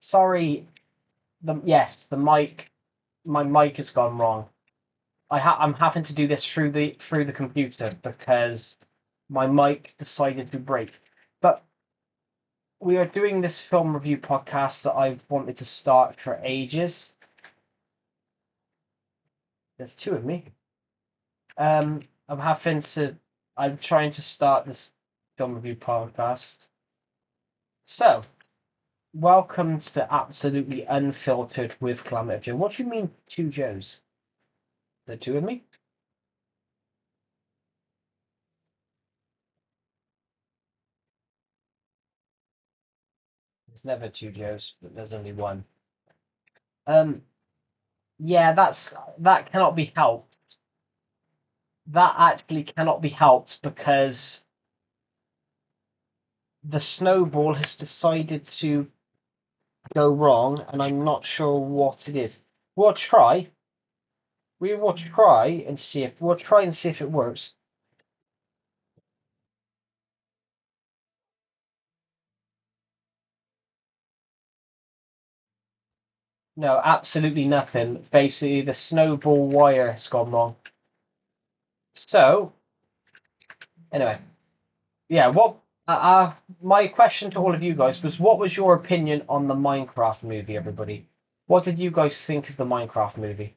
Sorry, the mic, my mic has gone wrong. I'm having to do this through the computer because my mic decided to break. But we are doing this film review podcast that I've wanted to start for ages. There's two of me. I'm having to. I'm trying to start this film review podcast. So, welcome to Absolutely Unfiltered with CalamitiveJoe. What do you mean, two Joes? The two of me? There's never two Joes, but there's only one. Um, yeah, that cannot be helped. That actually cannot be helped because the snowball has decided to go wrong, and I'm not sure what it is. We'll try. We will try and see if it works. No, absolutely nothing. Basically, the snowball wire has gone wrong. So, anyway, yeah. My question to all of you guys was, what was your opinion on the Minecraft movie, everybody? What did you guys think of the Minecraft movie?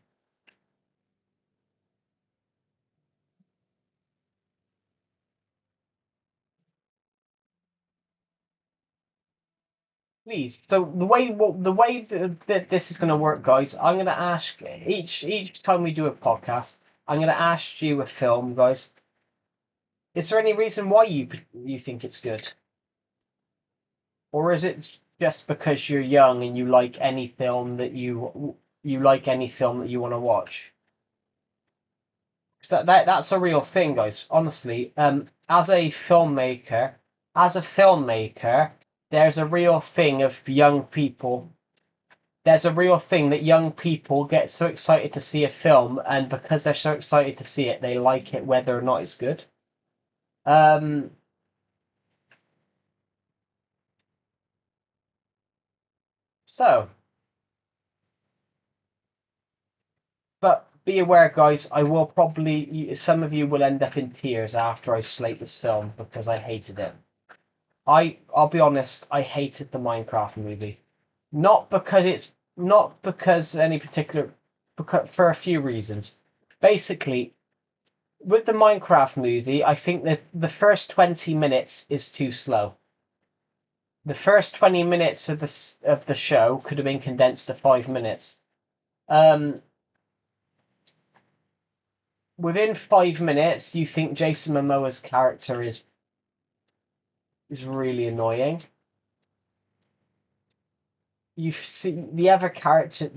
Please. So the way that this is going to work, guys, I'm going to ask each time we do a podcast, I'm going to ask you a film, guys. Is there any reason why you think it's good, or is it just because you're young and you like any film that you like any film that you want to watch? 'Cause that's a real thing, guys. Honestly, as a filmmaker, there's a real thing of young people. There's a real thing that young people get so excited to see a film, and because they're so excited to see it, they like it whether or not it's good. Um, so, but be aware, guys, I will probably, some of you will end up in tears after I slate this film because I hated it. I'll be honest, I hated the Minecraft movie. Not because any particular, because for a few reasons. Basically, with the Minecraft movie, I think that the first 20 minutes is too slow. The first 20 minutes of the show could have been condensed to 5 minutes. Um, Within 5 minutes, you think Jason Momoa's character is really annoying. You see the other character,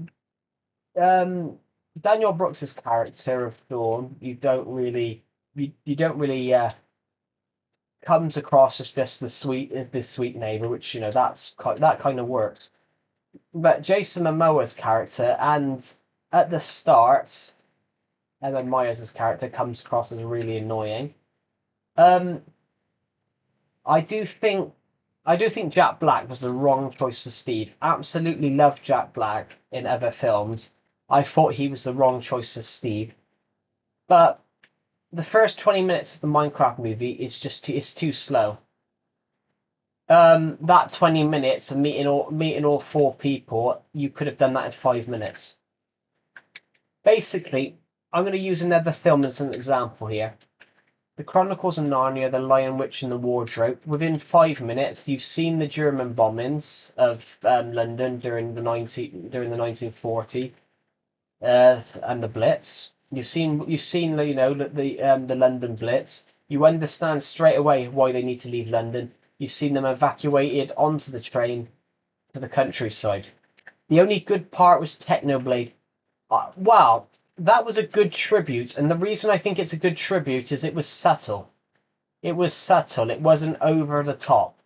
um, Daniel Brooks's character of Dawn. You don't really comes across as just the sweet neighbor, which that kind of works. But Jason Momoa's character, and at the start, Ellen Myers' character comes across as really annoying. Um, I do think I do think Jack Black was the wrong choice for Steve. Absolutely loved Jack Black in other films. I thought he was the wrong choice for Steve. But the first 20 minutes of the Minecraft movie is too slow. That 20 minutes of meeting all four people, you could have done that in 5 minutes. Basically, I'm going to use another film as an example here. The Chronicles of Narnia, The Lion, Witch, and the Wardrobe. Within 5 minutes, you've seen the German bombings of London during the 1940 and the Blitz. You've seen the London Blitz. You understand straight away why they need to leave London. You've seen them evacuated onto the train to the countryside. The only good part was Technoblade. Wow, that was a good tribute, and the reason I think it's a good tribute is it was subtle. It was subtle. It wasn't over the top.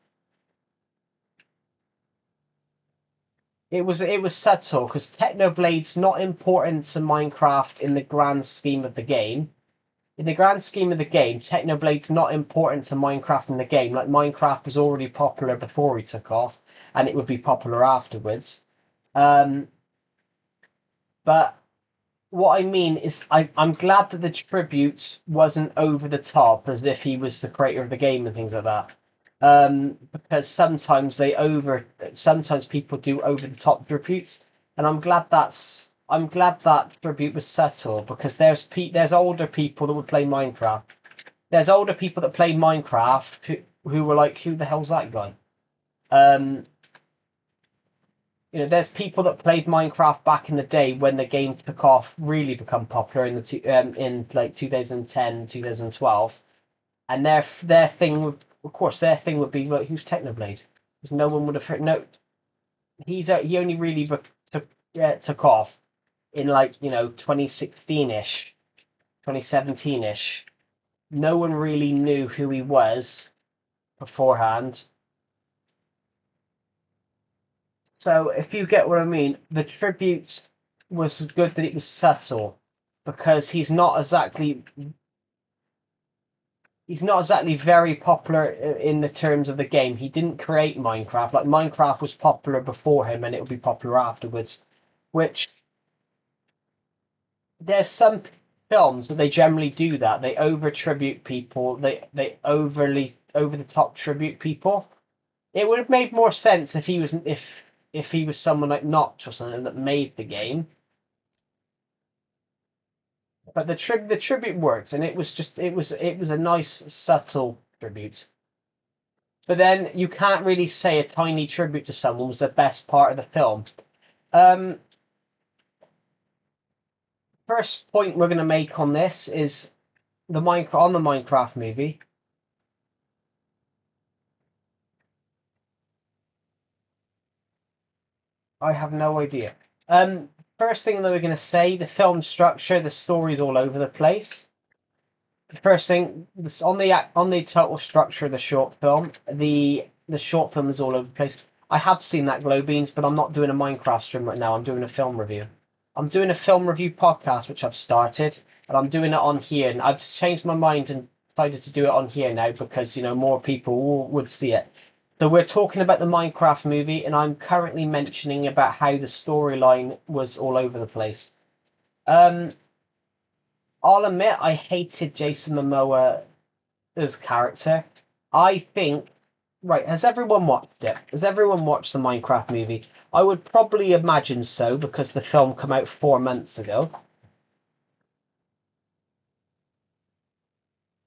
It was subtle because Technoblade's not important to Minecraft in the grand scheme of the game. in the grand scheme of the game, Technoblade's not important to Minecraft in the game. Like, Minecraft was already popular before he took off, and it would be popular afterwards. But what I mean is, I'm glad that the tribute wasn't over the top, as if he was the creator of the game and things like that. Because sometimes people do over the top tributes, and I'm glad that tribute was settled, because there's older people that would play Minecraft. There's older people that play Minecraft who were like, who the hell's that guy? There's people that played Minecraft back in the day when the game took off, really become popular in like 2010, 2012, and their thing would be like, who's Technoblade? Because no one would have heard. No, he only really took off in, like, 2016-ish, 2017-ish. No one really knew who he was beforehand. So, if you get what I mean, the tributes was good that it was subtle, because he's not exactly very popular in the terms of the game. He didn't create Minecraft. Like, Minecraft was popular before him, and it would be popular afterwards. Which, there's some films that they generally do that. They over tribute people. They overly over the top tribute people. It would have made more sense if he was someone like Notch or something that made the game. But the tribute worked, and it was a nice subtle tribute. But then you can't really say a tiny tribute to someone was the best part of the film. First point we're going to make on this is the Minecraft movie. I have no idea. First thing that we're going to say, the film structure, the story's all over the place. The first thing, on the total structure of the short film, the short film is all over the place. I have seen that, Glow Beans, but I'm not doing a Minecraft stream right now. I'm doing a film review. I'm doing a film review podcast, which I've started, and I'm doing it on here. And I've changed my mind and decided to do it on here now because, more people would see it. So we're talking about the Minecraft movie, and I'm currently mentioning about how the storyline was all over the place. I'll admit I hated Jason Momoa as character. I think, right, has everyone watched it? Has everyone watched the Minecraft movie? I would probably imagine so, because the film came out 4 months ago.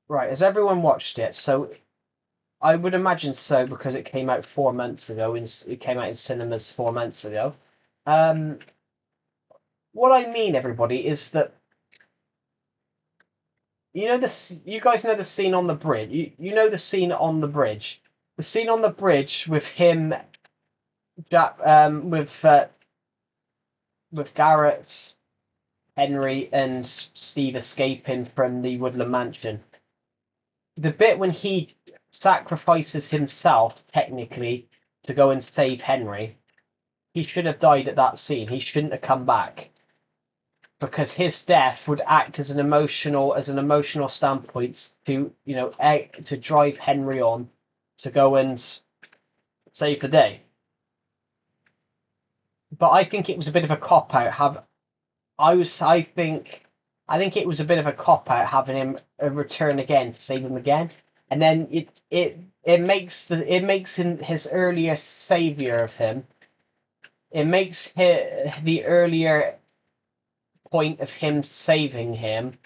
Right, has everyone watched it? So I would imagine so, because it came out 4 months ago. It came out in cinemas 4 months ago. What I mean, everybody, is that you guys know the scene on the bridge. You know the scene on the bridge. The scene on the bridge with him, with Garrett, Henry, and Steve escaping from the Woodland Mansion. The bit when he sacrifices himself, technically, to go and save Henry, he should have died at that scene. He shouldn't have come back, because his death would act as an emotional standpoint to drive Henry on to go and save the day. But I think it was a bit of a cop out. I think it was a bit of a cop out having him return again to save him again, and then it makes him his earlier savior of him. It makes the earlier point of him saving him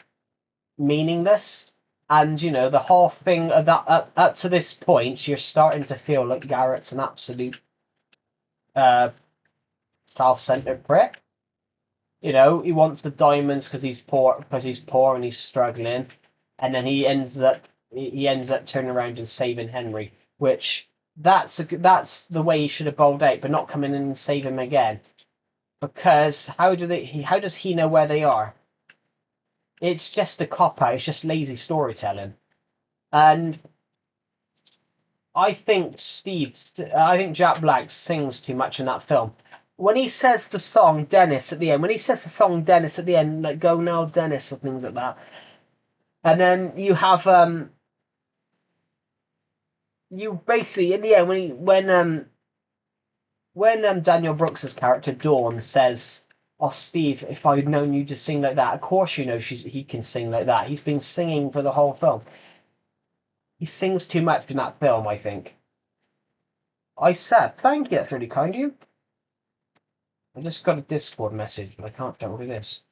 meaningless, and the whole thing of that up to this point, you're starting to feel like Garrett's an absolute self-centered prick. He wants the diamonds because he's poor and he's struggling, and then he ends up turning around and saving Henry, which that's the way he should have bowled out, but not coming in and save him again. Because how does he know where they are? It's just a cop out. It's just lazy storytelling, and I think Jack Black sings too much in that film. When he says the song Dennis at the end, like, "Go now, Dennis," or things like that, And then you have you basically in the end when Daniel Brooks's character Dawn says, "Oh, Steve, if I'd known you to sing like that, of course you know he can sing like that. He's been singing for the whole film. He sings too much in that film, I think." I said, "Thank you, that's really kind of you." I just got a Discord message, but I can't tell what it is.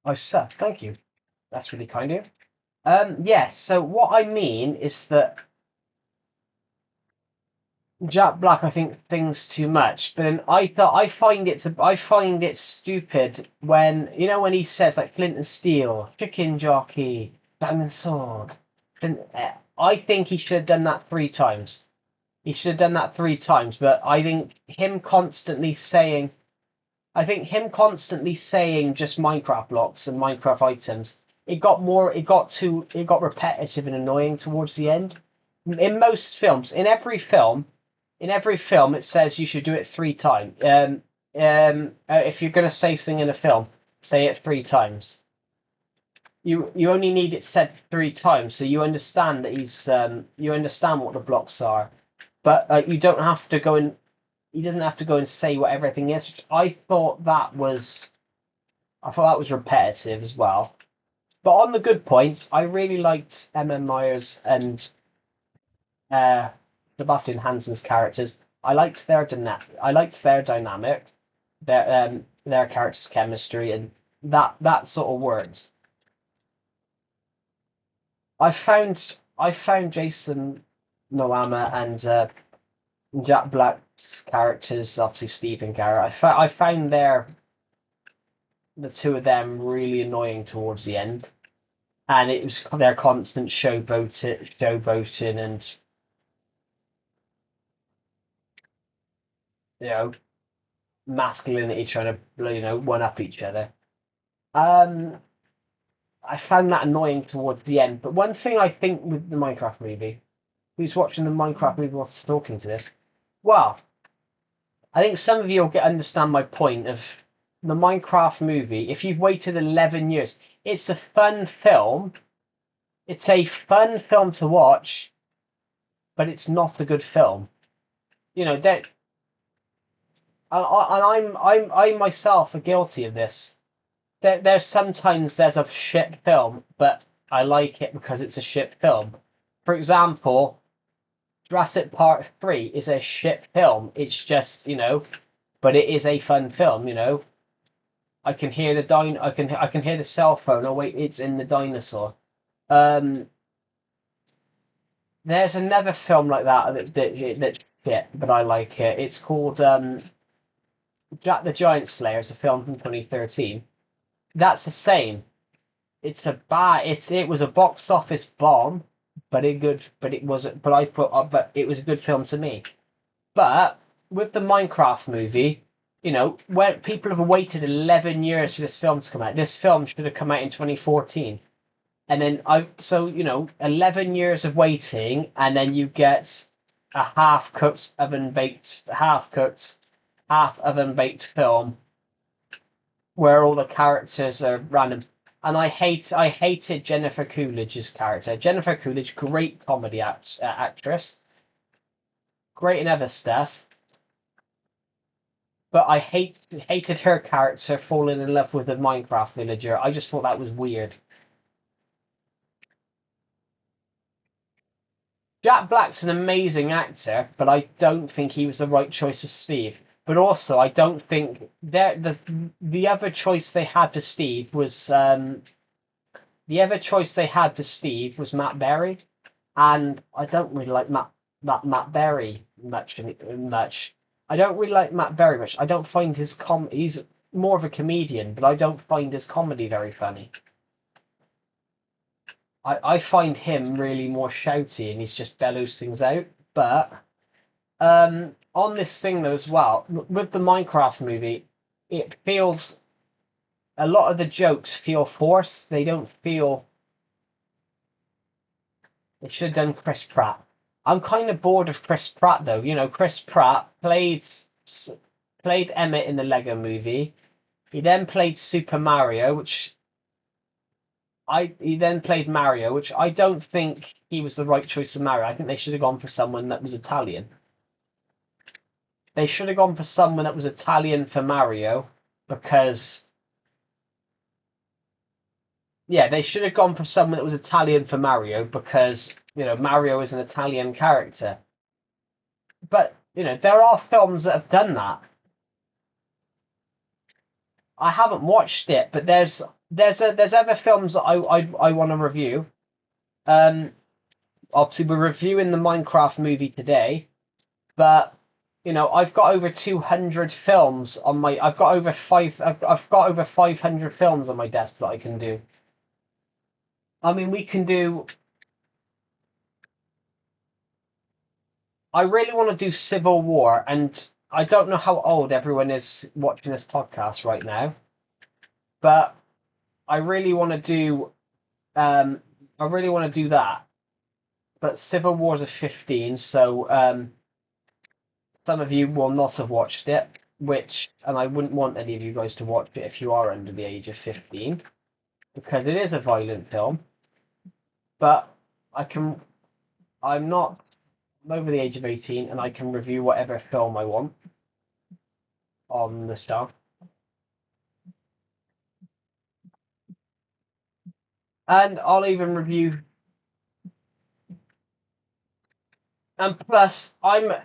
I said, "Thank you, that's really kind of you." Yes. So what I mean is that Jack Black, I think, thinks too much, but then I find it stupid when when he says like Flint and Steel, Chicken Jockey, Diamond Sword. I think he should have done that 3 times. He should have done that 3 times, but I think him constantly saying just Minecraft blocks and Minecraft items. It got repetitive and annoying towards the end. In most films, in every film, it says you should do it 3 times. If you're going to say something in a film, say it 3 times. You only need it said 3 times, so you understand that you understand what the blocks are, but you don't have to go and he doesn't have to go and say what everything is. I thought that was repetitive as well. But on the good points, I really liked Emma Myers and uh, Sebastian Hansen's characters. I liked their dynamic, their characters' chemistry, and that sort of worked. I found Jason Momoa and Jack Black's characters, obviously Steve and Garrett. I found the two of them really annoying towards the end, and it was their constant showboating, and you know masculinity trying to one up each other. Um, I found that annoying towards the end. But one thing I think with the Minecraft movie, who's watching the Minecraft movie whilst talking to this, well, I think some of you will understand my point of the Minecraft movie. If you've waited 11 years, it's a fun film. It's a fun film to watch, but it's not a good film. You know that, I myself are guilty of this. There's a shit film, but I like it because it's a shit film. For example, Jurassic Park 3 is a shit film. It's just, but it is a fun film, I can hear I can hear the cell phone. Oh wait, it's in the dinosaur. Um, there's another film like that's shit, but I like it. It's called Jack the Giant Slayer. It's a film from 2013. That's the same. It was a box office bomb, but it wasn't. But it was a good film to me. But with the Minecraft movie, where people have waited 11 years for this film to come out. This film should have come out in 2014. And then 11 years of waiting, and then you get a half oven baked film where all the characters are random. And I hated Jennifer Coolidge's character. Jennifer Coolidge, great comedy actress, great in other stuff, but hated her character falling in love with a Minecraft villager. I just thought that was weird. Jack Black's an amazing actor, but I don't think he was the right choice as Steve. But also, I don't think the other choice they had for Steve was Matt Berry, and I don't really like Matt Berry much. I don't really like Matt Berry much. I don't find he's more of a comedian, but I don't find his comedy very funny. I find him really more shouty, and he's just bellows things out. But on this thing though as well, with the Minecraft movie, it feels a lot of the jokes feel forced. They don't feel. They should have done Chris Pratt. I'm kind of bored of Chris Pratt though. You know, Chris Pratt played Emmett in the Lego Movie. He then played Super Mario, which he then played Mario, which I don't think he was the right choice of Mario. I think they should have gone for someone that was Italian. They should have gone for someone that was Italian for Mario because yeah, they should have gone for someone that was Italian for Mario because, you know, Mario is an Italian character. But, you know, there are films that have done that. I haven't watched it, but there's other films that I want to review. Obviously we're reviewing the Minecraft movie today, but you know, I've got over 200 films on my I've got over 500 films on my desk that I can do. I mean, we can do. I really want to do Civil War, and I don't know how old everyone is watching this podcast right now, but I really want to do. I really want to do that. But Civil War's a 15, so some of you will not have watched it, and I wouldn't want any of you guys to watch it if you are under the age of 15, because it is a violent film. But I'm not. I'm over the age of 18, and I can review whatever film I want on the stuff. And I'll even review. And plus, I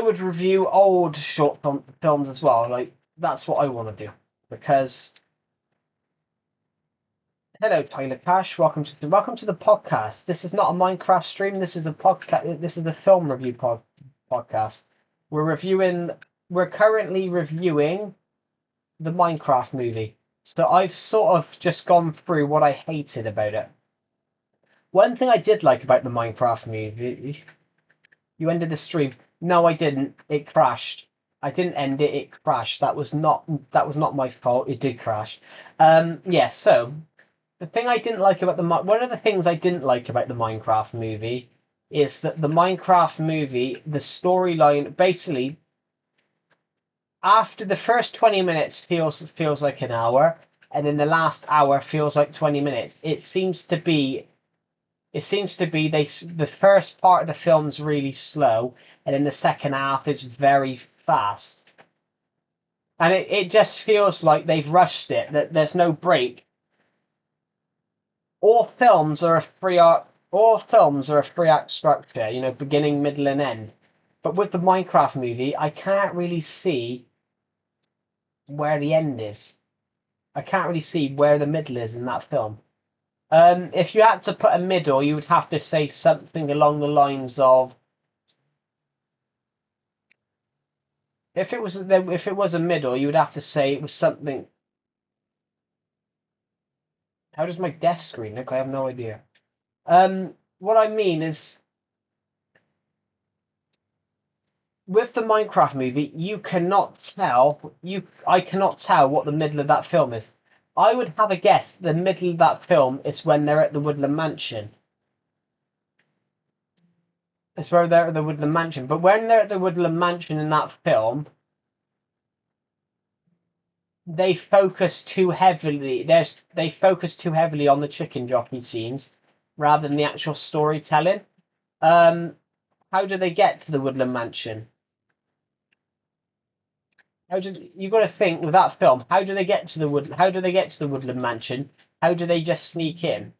would review old films as well. Like that's what I want to do because. Hello, Tyler Cash. Welcome to the podcast. This is not a Minecraft stream. This is a podcast. This is a film review podcast. We're currently reviewing the Minecraft movie. So I've sort of just gone through what I hated about it. One thing I did like about the Minecraft movie. You ended the stream. No, I didn't. It crashed. I didn't end it. It crashed. That was not my fault. It did crash. Yeah. So. The thing I didn't like about one of the things I didn't like about the Minecraft movie is that the Minecraft movie, the storyline, basically, after the first 20 minutes feels like an hour, and then the last hour feels like 20 minutes. It seems to be the first part of the film's really slow, and then the second half is very fast, and it just feels like they've rushed it. That there's no break. All films are a three act structure, you know, beginning, middle, and end. But with the Minecraft movie, I can't really see where the end is. I can't really see where the middle is in that film. If you had to put a middle, you would have to say something along the lines of. If it was a middle, you would have to say it was something. How does my death screen look? I have no idea. What I mean is, with the Minecraft movie, I cannot tell what the middle of that film is. I would have a guess the middle of that film is when they're at the Woodland Mansion. It's where they're at the Woodland Mansion. But when they're at the Woodland Mansion in that film, they focus too heavily. They focus too heavily on the chicken jockey scenes rather than the actual storytelling. How do they get to the Woodland Mansion? You got to think with that film? How do they get to the Woodland Mansion? How do they just sneak in?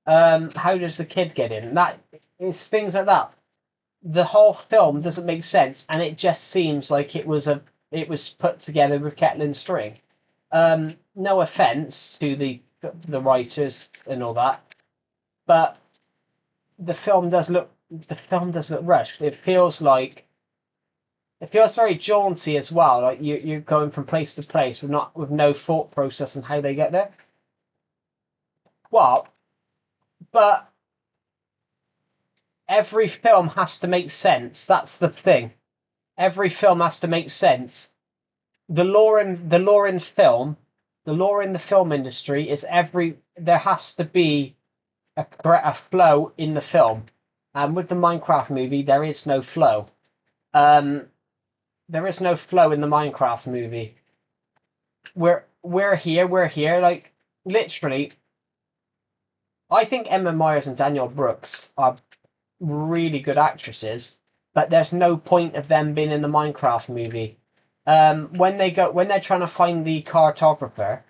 How does the kid get in? That it's things like that. The whole film doesn't make sense, and it just seems like it was put together with kettle and string. No offense to the writers and all that, but the film does look rushed. It feels very jaunty as well. Like you're going from place to place with no thought process on how they get there. Well, but every film has to make sense. That's the thing. Every film has to make sense. The lore in film The law in the film industry is there has to be a flow in the film, and with the Minecraft movie, there is no flow. There is no flow in the Minecraft movie. We're here, like literally. I think Emma Myers and Danielle Brooks are really good actresses, but there's no point of them being in the Minecraft movie. When they're trying to find the cartographer,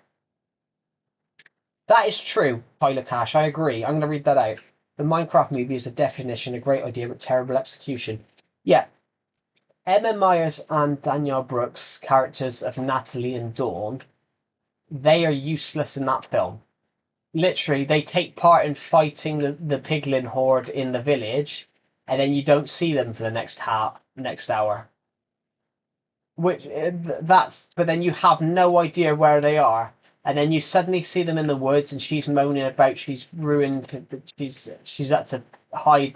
that is true, Tyler Cash. I agree. I'm going to read that out. The Minecraft movie is a definition, a great idea, but terrible execution. Yeah. Emma Myers and Danielle Brooks, characters of Natalie and Dawn, they are useless in that film. Literally, they take part in fighting the piglin horde in the village, and then you don't see them for the next hour. But then you have no idea where they are, and then you suddenly see them in the woods, and she's moaning about she's ruined. She's had to hide.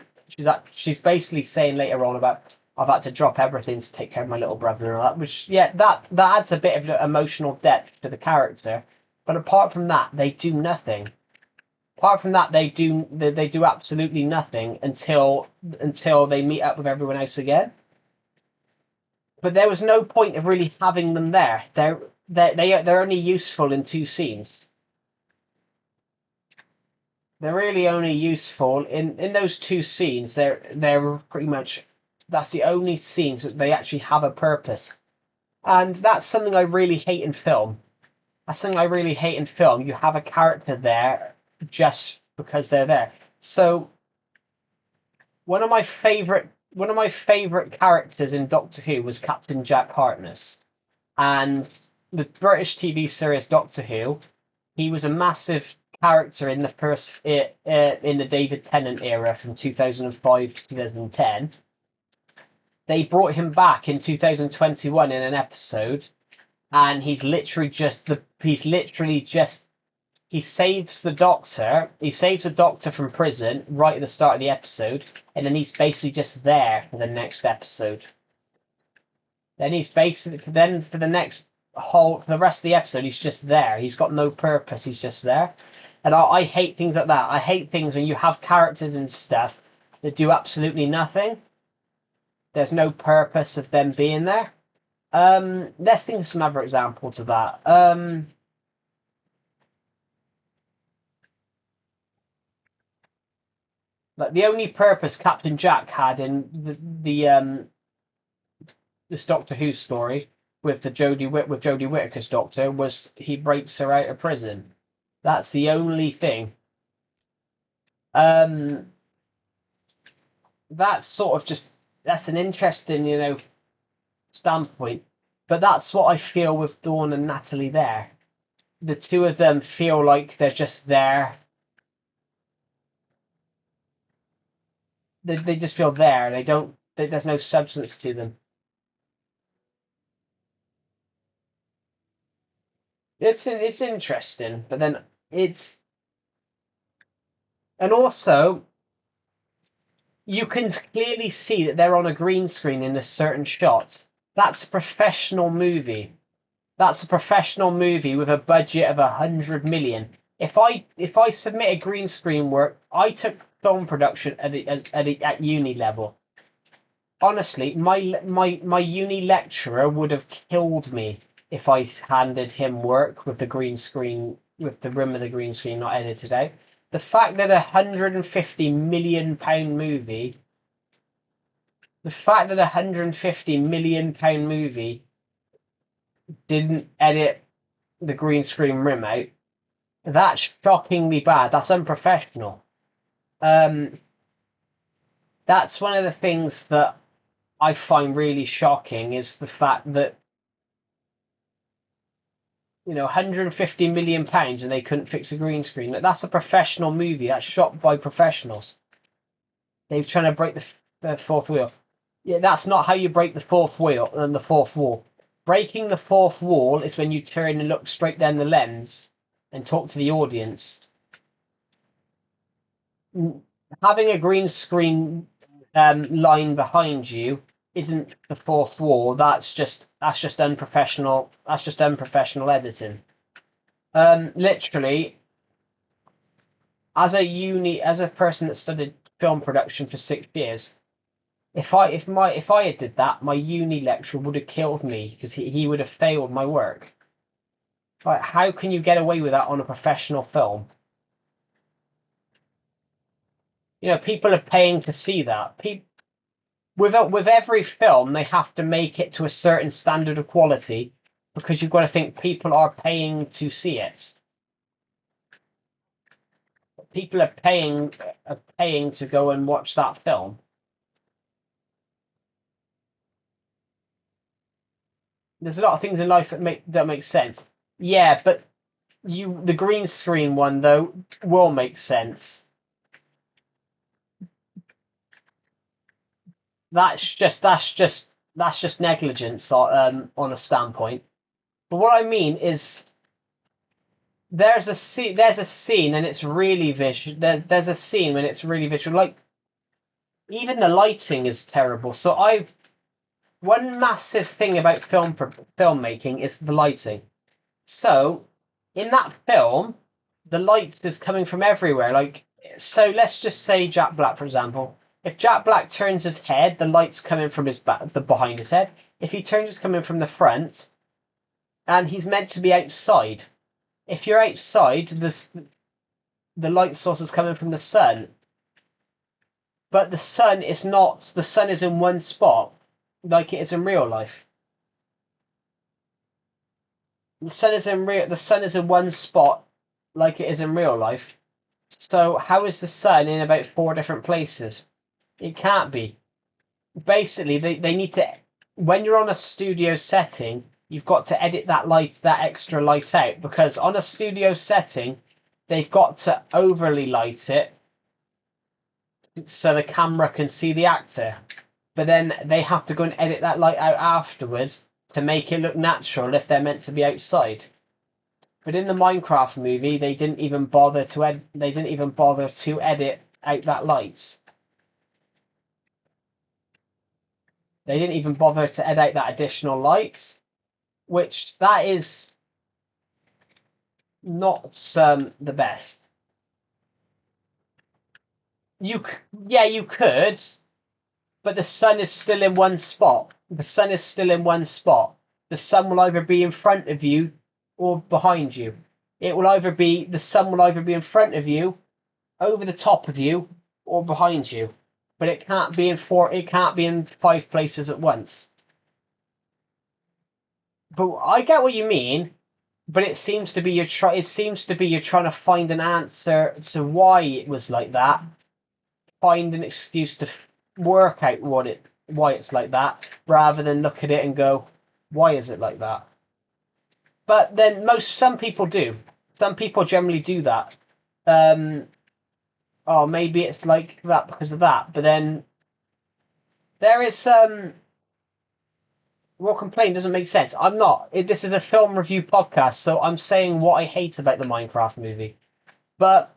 She's basically saying later on about I've had to drop everything to take care of my little brother and all that. Which that adds a bit of emotional depth to the character. But apart from that, they do nothing. Apart from that, they do absolutely nothing until they meet up with everyone else again. But there was no point of really having them there. They're only useful in 2 scenes. They're really only useful in those 2 scenes. They're pretty much, that's the only scenes that they actually have a purpose. And that's something I really hate in film. You have a character there just because they're there. So one of my favorite characters in Doctor Who was Captain Jack Harkness, and the British TV series Doctor Who. He was a massive character in the David Tennant era from 2005 to 2010. They brought him back in 2021 in an episode, and he saves the Doctor from prison right at the start of the episode, and then he's basically just there for the next episode. Then for the rest of the episode, he's just there. He's got no purpose. He's just there. And I hate things like that. I hate things when you have characters and stuff that do absolutely nothing. There's no purpose of them being there. Let's think of some other examples of that. Like the only purpose Captain Jack had in this Doctor Who story with Jodie Whittaker's Doctor was he breaks her out of prison. That's the only thing. That's an interesting, standpoint. But that's what I feel with Dawn and Natalie there. The 2 of them feel like they're just there. They just feel there. There's no substance to them. It's interesting, but then and also you can clearly see that they're on a green screen in a certain shot. That's a professional movie. That's a professional movie with a budget of 100 million. If I submit a green screen work, I took film production at uni level. Honestly, my uni lecturer would have killed me if I handed him work with the green screen, with the rim of the green screen not edited out. The fact that £150 million movie, didn't edit the green screen rim out, that's shockingly bad. That's unprofessional. That's one of the things that I find really shocking is the fact that £150 million and they couldn't fix a green screen. That's a professional movie. That's shot by professionals. They're trying to break the 4th wheel. Yeah, that's not how you break the 4th wheel and the 4th wall. Breaking the 4th wall is when you turn and look straight down the lens and talk to the audience. Having a green screen line behind you isn't the 4th wall. That's just unprofessional. That's just unprofessional editing. Literally, as a person that studied film production for 6 years, if I had did that, my uni lecturer would have killed me because he would have failed my work. Like, how can you get away with that on a professional film? You know, people are paying to see that. With every film, they have to make it to a certain standard of quality because you've got to think people are paying to see it. People are paying to go and watch that film. There's a lot of things in life that don't make sense. Yeah, but the green screen one though will make sense. That's just negligence on a standpoint. But what I mean is there's a scene and it's really visual. There's a scene when it's really visual. Like even the lighting is terrible. So one massive thing about filmmaking is the lighting. So in that film, the light is coming from everywhere. Like so, let's just say Jack Black, for example. If Jack Black turns his head, the light's coming from his back, the behind his head. If he turns, it's coming from the front, and he's meant to be outside. If you're outside, the light source is coming from the sun, but the sun is not. The sun is in one spot, like it is in real life. The sun is in one spot, like it is in real life. So how is the sun in about 4 different places? It can't be. Basically, they need to. When you're on a studio setting, you've got to edit that extra light out because on a studio setting, they've got to overly light it so the camera can see the actor. But then they have to go and edit that light out afterwards to make it look natural if they're meant to be outside. But in the Minecraft movie, they didn't even bother to edit out that light. They didn't even bother to edit that additional light, which that is not the best. You could, but the sun is still in one spot. The sun is still in one spot. The sun will either be in front of you or behind you. The sun will either be in front of you, over the top of you, or behind you. But it can't be in 5 places at once. But I get what you mean, but it seems to be you're trying to find an answer to why it was like that. Find an excuse to work out why it's like that, rather than look at it and go, why is it like that? But then some people do. Some people generally do that. Maybe it's like that because of that. But then there is complaint doesn't make sense. I'm not. This is a film review podcast, so I'm saying what I hate about the Minecraft movie. But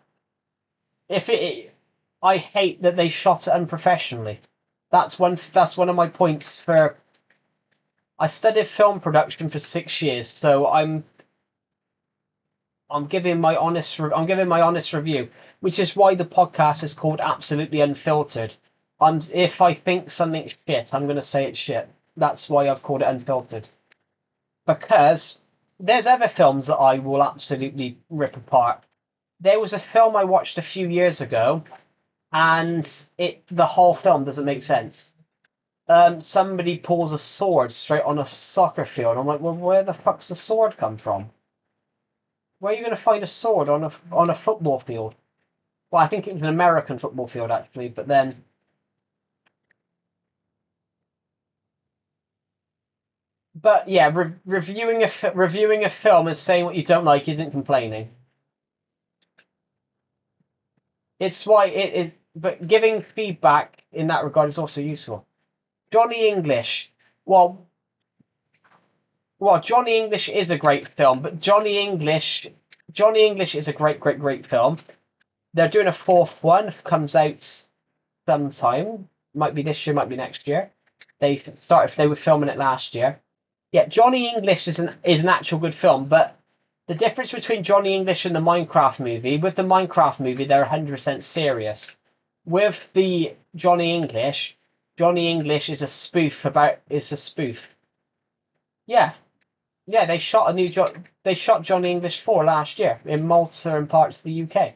I hate that they shot it unprofessionally. That's one of my points for. I studied film production for 6 years, so I'm giving my honest review, which is why the podcast is called Absolutely Unfiltered. If I think something's shit, I'm going to say it's shit. That's why I've called it Unfiltered. Because there's other films that I will absolutely rip apart. There was a film I watched a few years ago, and the whole film doesn't make sense. Somebody pulls a sword straight on a soccer field. I'm like, well, where the fuck's the sword come from? Where are you going to find a sword on a football field? Well, I think it was an American football field actually, but then. But yeah, reviewing a film and saying what you don't like isn't complaining. It's why it is, but giving feedback in that regard is also useful. Johnny English, well, Johnny English is a great film, but Johnny English is a great film. They're doing a 4th one, comes out sometime. Might be this year, might be next year. They were filming it last year. Yeah, Johnny English is an actual good film, but The difference between Johnny English and the Minecraft movie, with the Minecraft movie, they're 100% serious. With the Johnny English is a spoof it's a spoof. Yeah. Yeah, they shot Johnny English 4 last year in Malta and parts of the UK.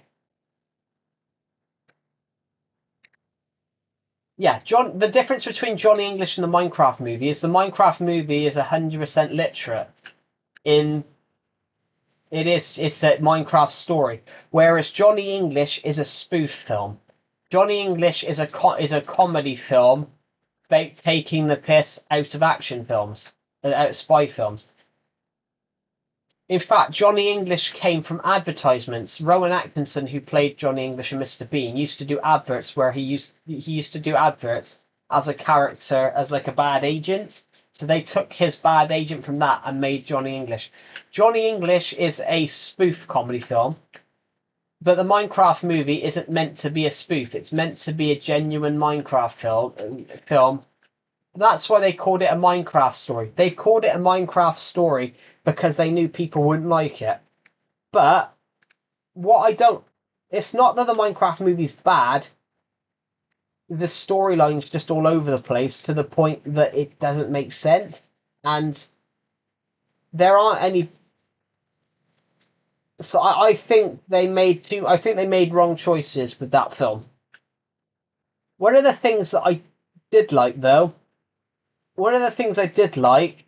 Yeah, the difference between Johnny English and the Minecraft movie is the Minecraft movie is 100% literate in it's a Minecraft story, whereas Johnny English is a spoof film. Johnny English is a comedy film taking the piss out of action films, out of spy films. In fact, Johnny English came from advertisements. Rowan Atkinson, who played Johnny English in Mr. Bean, used to do adverts where he used to do adverts as a character, as like a bad agent. So they took his bad agent from that and made Johnny English. Johnny English is a spoof comedy film, but the Minecraft movie isn't meant to be a spoof. It's meant to be a genuine Minecraft film. That's why they called it a Minecraft story. They've called it a Minecraft story because they knew people wouldn't like it. But it's not that the Minecraft movie's bad. The storyline's just all over the place to the point that it doesn't make sense. And there aren't any. So I think they made wrong choices with that film. One of the things that I did like, though,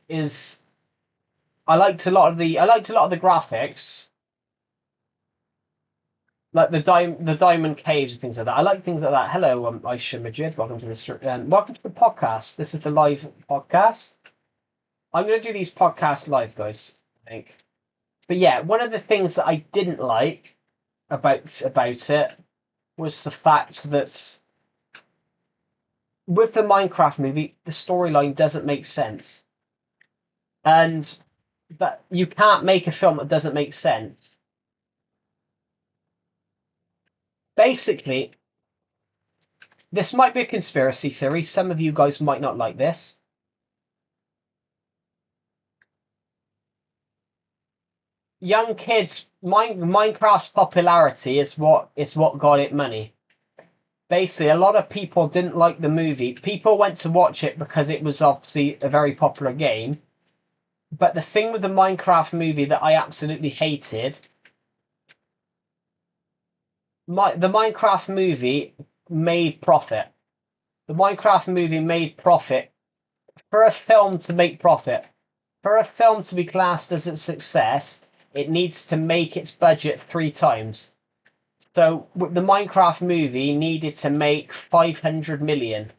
is I liked a lot of the graphics, like the diamond caves and things like that. I like things like that. Hello, I'm Aisha Majid. Welcome to the podcast. This is the live podcast. I'm going to do these podcasts live, guys, I think. But yeah, one of the things that I didn't like about it was the fact that with the Minecraft movie, the storyline doesn't make sense. And that you can't make a film that doesn't make sense. Basically, this might be a conspiracy theory. Some of you guys might not like this. Young kids, Minecraft's popularity is what got it money. Basically, a lot of people didn't like the movie. People went to watch it because it was obviously a very popular game. But the thing with the Minecraft movie that I absolutely hated, the Minecraft movie made profit. The Minecraft movie made profit. For a film to make profit, for a film to be classed as a success, it needs to make its budget 3 times. So the Minecraft movie needed to make 500 million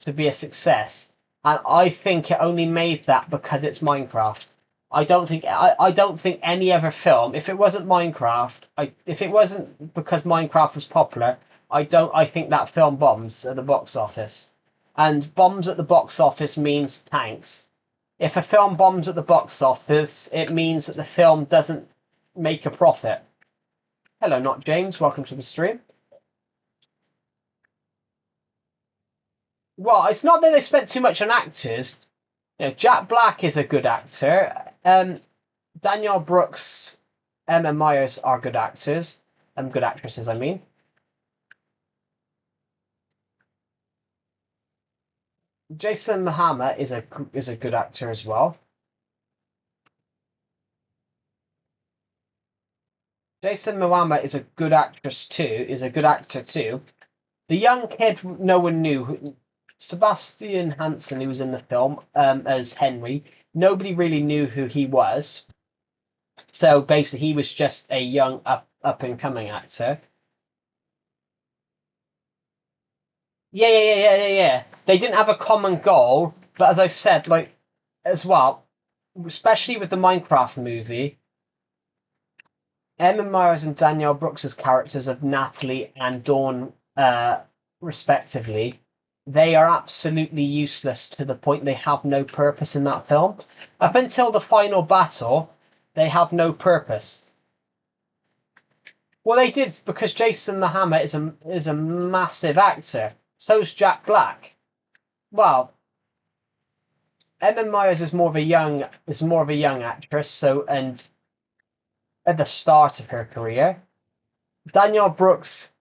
to be a success. And I think it only made that because it's Minecraft. I don't think any other film, if it wasn't Minecraft, if it wasn't because Minecraft was popular, I think that film bombs at the box office. And bombs at the box office means tanks. If a film bombs at the box office, it means that the film doesn't make a profit. Hello, Not James. Welcome to the stream. Well, it's not that they spent too much on actors. You know, Jack Black is a good actor. Danielle Brooks, Emma Myers are good actors. Good actresses, I mean. Jason Momoa is a good actor as well. Jason Momoa is a good actor too. The young kid no one knew, Sebastian Hansen, who was in the film as Henry, nobody really knew who he was. So basically, he was just a young up and coming actor. Yeah. They didn't have a common goal, but as I said, like as well, especially with the Minecraft movie, Emma Myers and Danielle Brooks' characters of Natalie and Dawn, respectively, they are absolutely useless to the point they have no purpose in that film. Up until the final battle, they have no purpose. Well, they did because Jason Momoa is a massive actor. So's Jack Black. Well, Emma Myers is more of a young actress, and at the start of her career. Danielle Brooks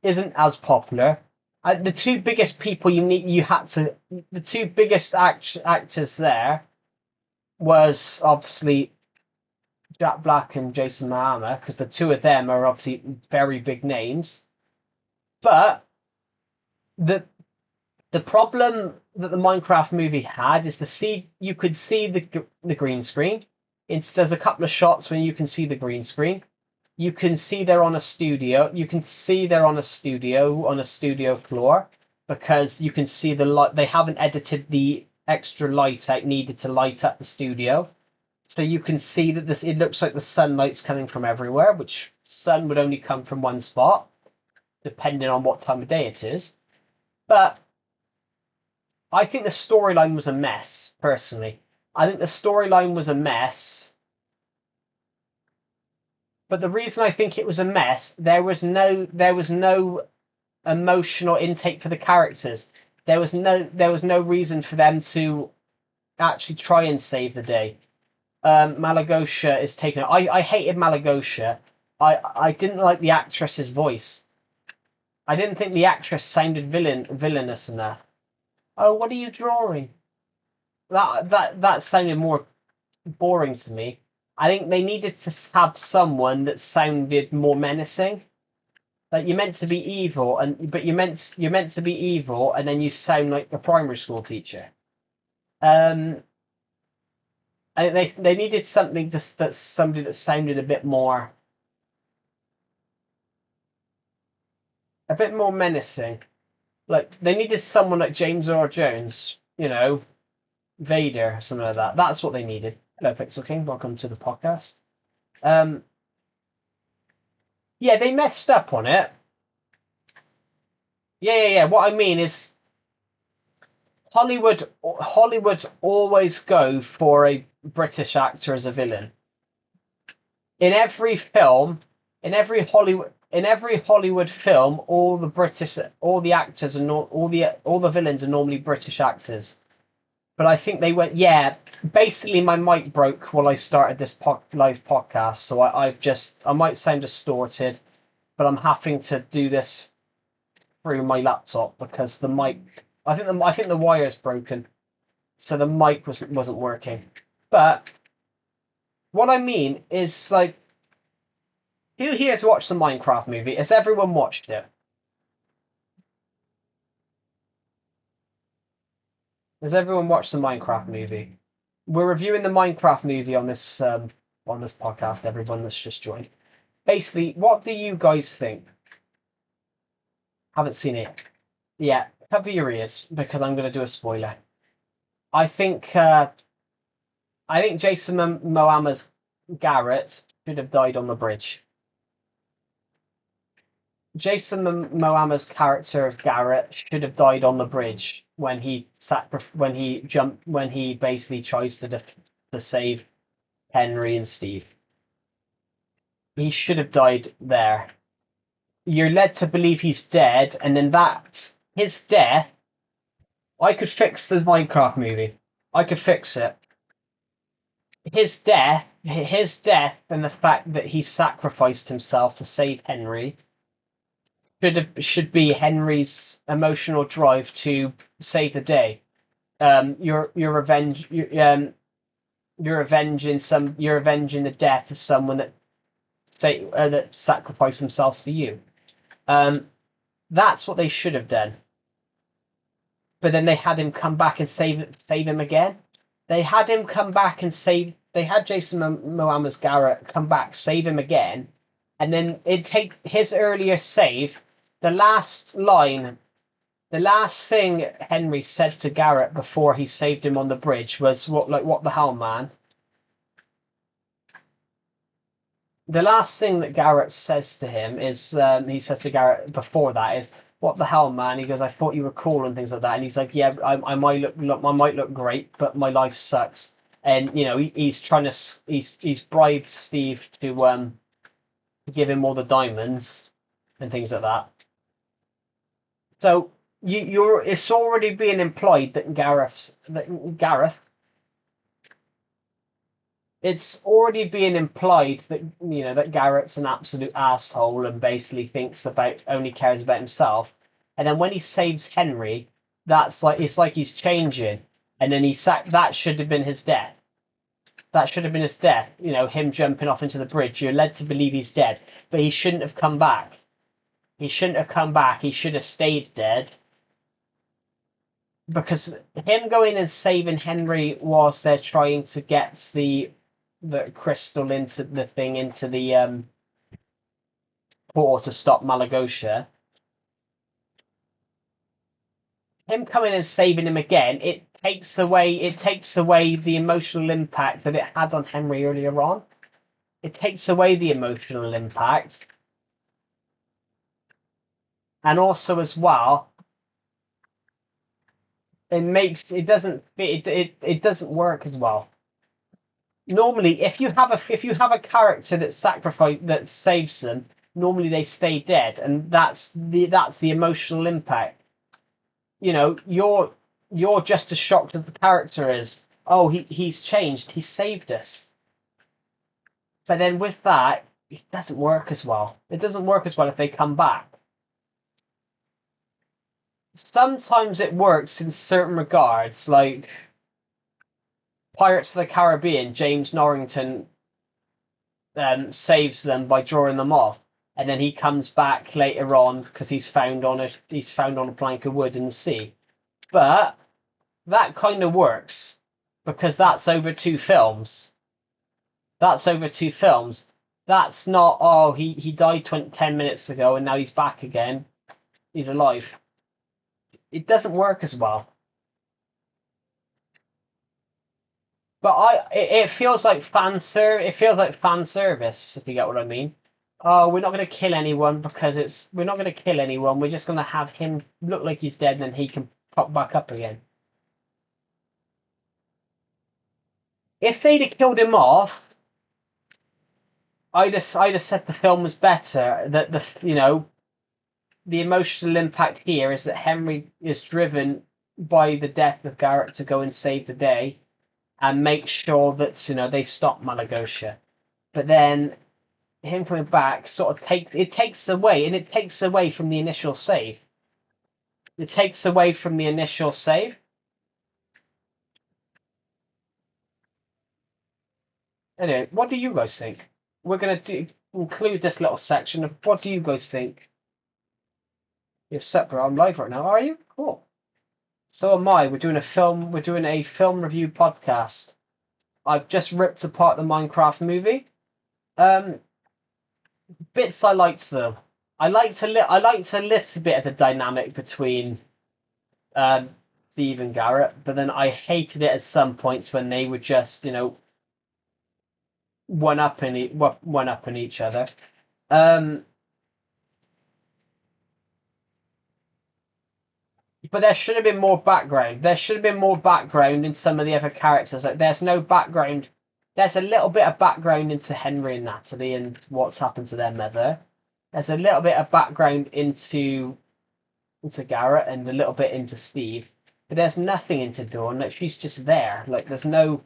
isn't as popular. The two biggest people the two biggest actors there was obviously Jack Black and Jason Momoa, because the two of them are obviously very big names. But the problem that the Minecraft movie had is you could see the green screen. There's a couple of shots when you can see the green screen. You can see they're on a studio. You can see they're on a studio floor, because you can see the light. They haven't edited the extra light out needed to light up the studio. So you can see that it looks like the sunlight's coming from everywhere, which sun would only come from one spot, depending on what time of day it is. But I think the storyline was a mess, personally. I think the storyline was a mess. But the reason I think it was a mess, there was no emotional intake for the characters. There was no reason for them to actually try and save the day. Malagosha is taken. I hated Malagosha. I didn't like the actress's voice. I didn't think the actress sounded villainous enough. Oh, what are you drawing? That sounded more boring to me. I think they needed to have someone that sounded more menacing. Like, you're meant to be evil, but you're meant to be evil, and then you sound like a primary school teacher. I think they needed something that's somebody that sounded a bit more menacing. Like, they needed someone like James Earl Jones, Vader, something like that. That's what they needed. Hello, Pixel King. Welcome to the podcast. Yeah, they messed up on it. Yeah. What I mean is, Hollywood always go for a British actor as a villain. In every film, in every Hollywood film, all the actors and all the villains are normally British actors. But I think they went, yeah. Basically, my mic broke while I started this live podcast, so I might sound distorted, but I'm having to do this through my laptop because the mic. I think the wire's broken, so the mic wasn't working. But what I mean is, like, who here has watched the Minecraft movie? Has everyone watched it? Has everyone watched the Minecraft movie? We're reviewing the Minecraft movie on this podcast. Everyone that's just joined. Basically, what do you guys think? Haven't seen it. Yeah, cover your ears because I'm going to do a spoiler. I think Jason Momoa's Garrett should have died on the bridge. Jason Momoa's character of Garrett should have died on the bridge when he basically tries to save Henry and Steve. He should have died there. You're led to believe he's dead, and then that's his death. I could fix the Minecraft movie. I could fix it. His death, and the fact that he sacrificed himself to save Henry should be Henry's emotional drive to save the day. You're avenging the death of someone that sacrificed themselves for you. That's what they should have done. But then they had him come back and save him again. They had him come back and They had Jason Momoa's Garrett come back, save him again, and then it'd take his earlier save. The last thing Henry said to Garrett before he saved him on the bridge was what the hell, man? The last thing that Garrett says to him is, he says to Garrett before that is, "What the hell, man?" He goes, "I thought you were cool," and things like that. And he's like, "Yeah, I might look great, but my life sucks." And he's bribed Steve to give him all the diamonds and things like that. So it's already being implied that Gareth it's already being implied that that Garrett's an absolute asshole and basically only cares about himself. And then when he saves Henry, it's like he's changing. And then that should have been his death. That should have been his death. Him jumping off into the bridge. You're led to believe he's dead, but he shouldn't have come back. He shouldn't have come back. He should have stayed dead. Because him going and saving Henry whilst they're trying to get the crystal into the portal to stop Malagosha. Him coming and saving him again, it takes away the emotional impact that it had on Henry earlier on. It takes away the emotional impact. And also as well, it doesn't work as well. Normally, if you have a character that saves them, normally they stay dead, and that's the emotional impact. You're just as shocked as the character is. Oh, he's changed. He saved us. But then with that, it doesn't work as well. It doesn't work as well if they come back. Sometimes it works in certain regards, like Pirates of the Caribbean. James Norrington saves them by drawing them off, and then he comes back later on because he's found on a plank of wood in the sea. But that kind of works because that's over 2 films. That's not, oh, he died 10 minutes ago and now he's back again. He's alive. It doesn't work as well. But it feels like fan service, if you get what I mean. Oh, we're not going to kill anyone we're not going to kill anyone. We're just going to have him look like he's dead and then he can pop back up again. If they'd have killed him off, I'd have said the film was better. That the emotional impact here is that Henry is driven by the death of Garrett to go and save the day and make sure that they stop Malagosha. But then him coming back sort of takes away from the initial save. It takes away from the initial save. Anyway, what do you guys think? We're going to include this little section of what do you guys think? You're separate. I'm live right now. Are you? Cool. So am I. We're doing a film review podcast. I've just ripped apart the Minecraft movie. Bits I liked though. I liked a little bit of the dynamic between Steve and Garrett, but then I hated it at some points when they were just one upping each other. But there should have been more background. There should have been more background in some of the other characters. Like there's no background. There's a little bit of background into Henry and Natalie and what's happened to their mother. There's a little bit of background into Garrett and a little bit into Steve. But there's nothing into Dawn. Like she's just there. Like there's no.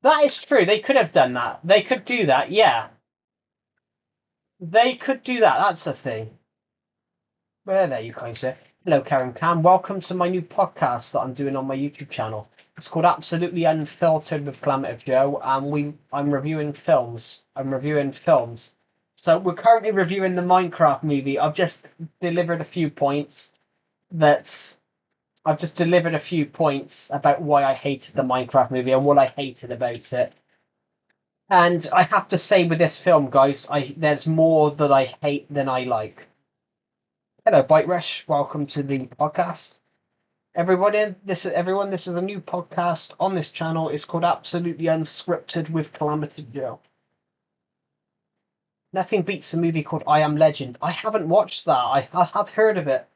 That is true. They could have done that. They could do that. Yeah. They could do that. That's the thing. Well, there you guys are. Hello, Karen Cam. Welcome to my new podcast that I'm doing on my YouTube channel. It's called Absolutely Unfiltered with CalamitiveJoe, and I'm reviewing films. So we're currently reviewing the Minecraft movie. I've just delivered a few points about why I hated the Minecraft movie and what I hated about it. And I have to say with this film, guys, there's more that I hate than I like. Hello, Bite Rush. Welcome to the podcast. Everyone, this is a new podcast on this channel. It's called Absolutely Unscripted with CalamitiveJoe. Nothing beats a movie called I Am Legend. I haven't watched that. I have heard of it.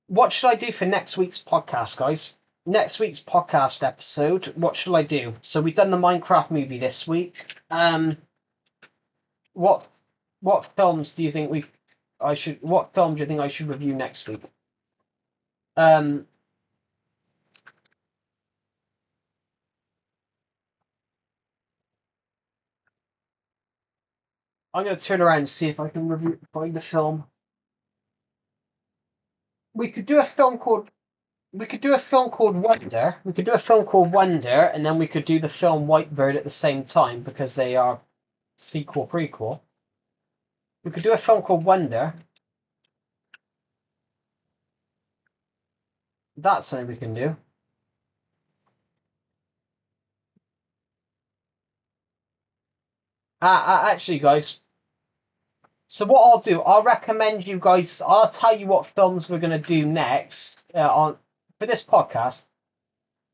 What should I do for next week's podcast, guys? Next week's podcast episode, what shall I do? So we've done the Minecraft movie this week. What films do you think what film do you think I should review next week? I'm going to turn around and see if I can find the film. We could do a film called. We could do a film called Wonder. We could do a film called Wonder, and then we could do the film Whitebird at the same time because they are sequel prequel. We could do a film called Wonder. That's something we can do. Actually, guys. So what I'll do, I'll recommend you guys. I'll tell you what films we're going to do next on for this podcast.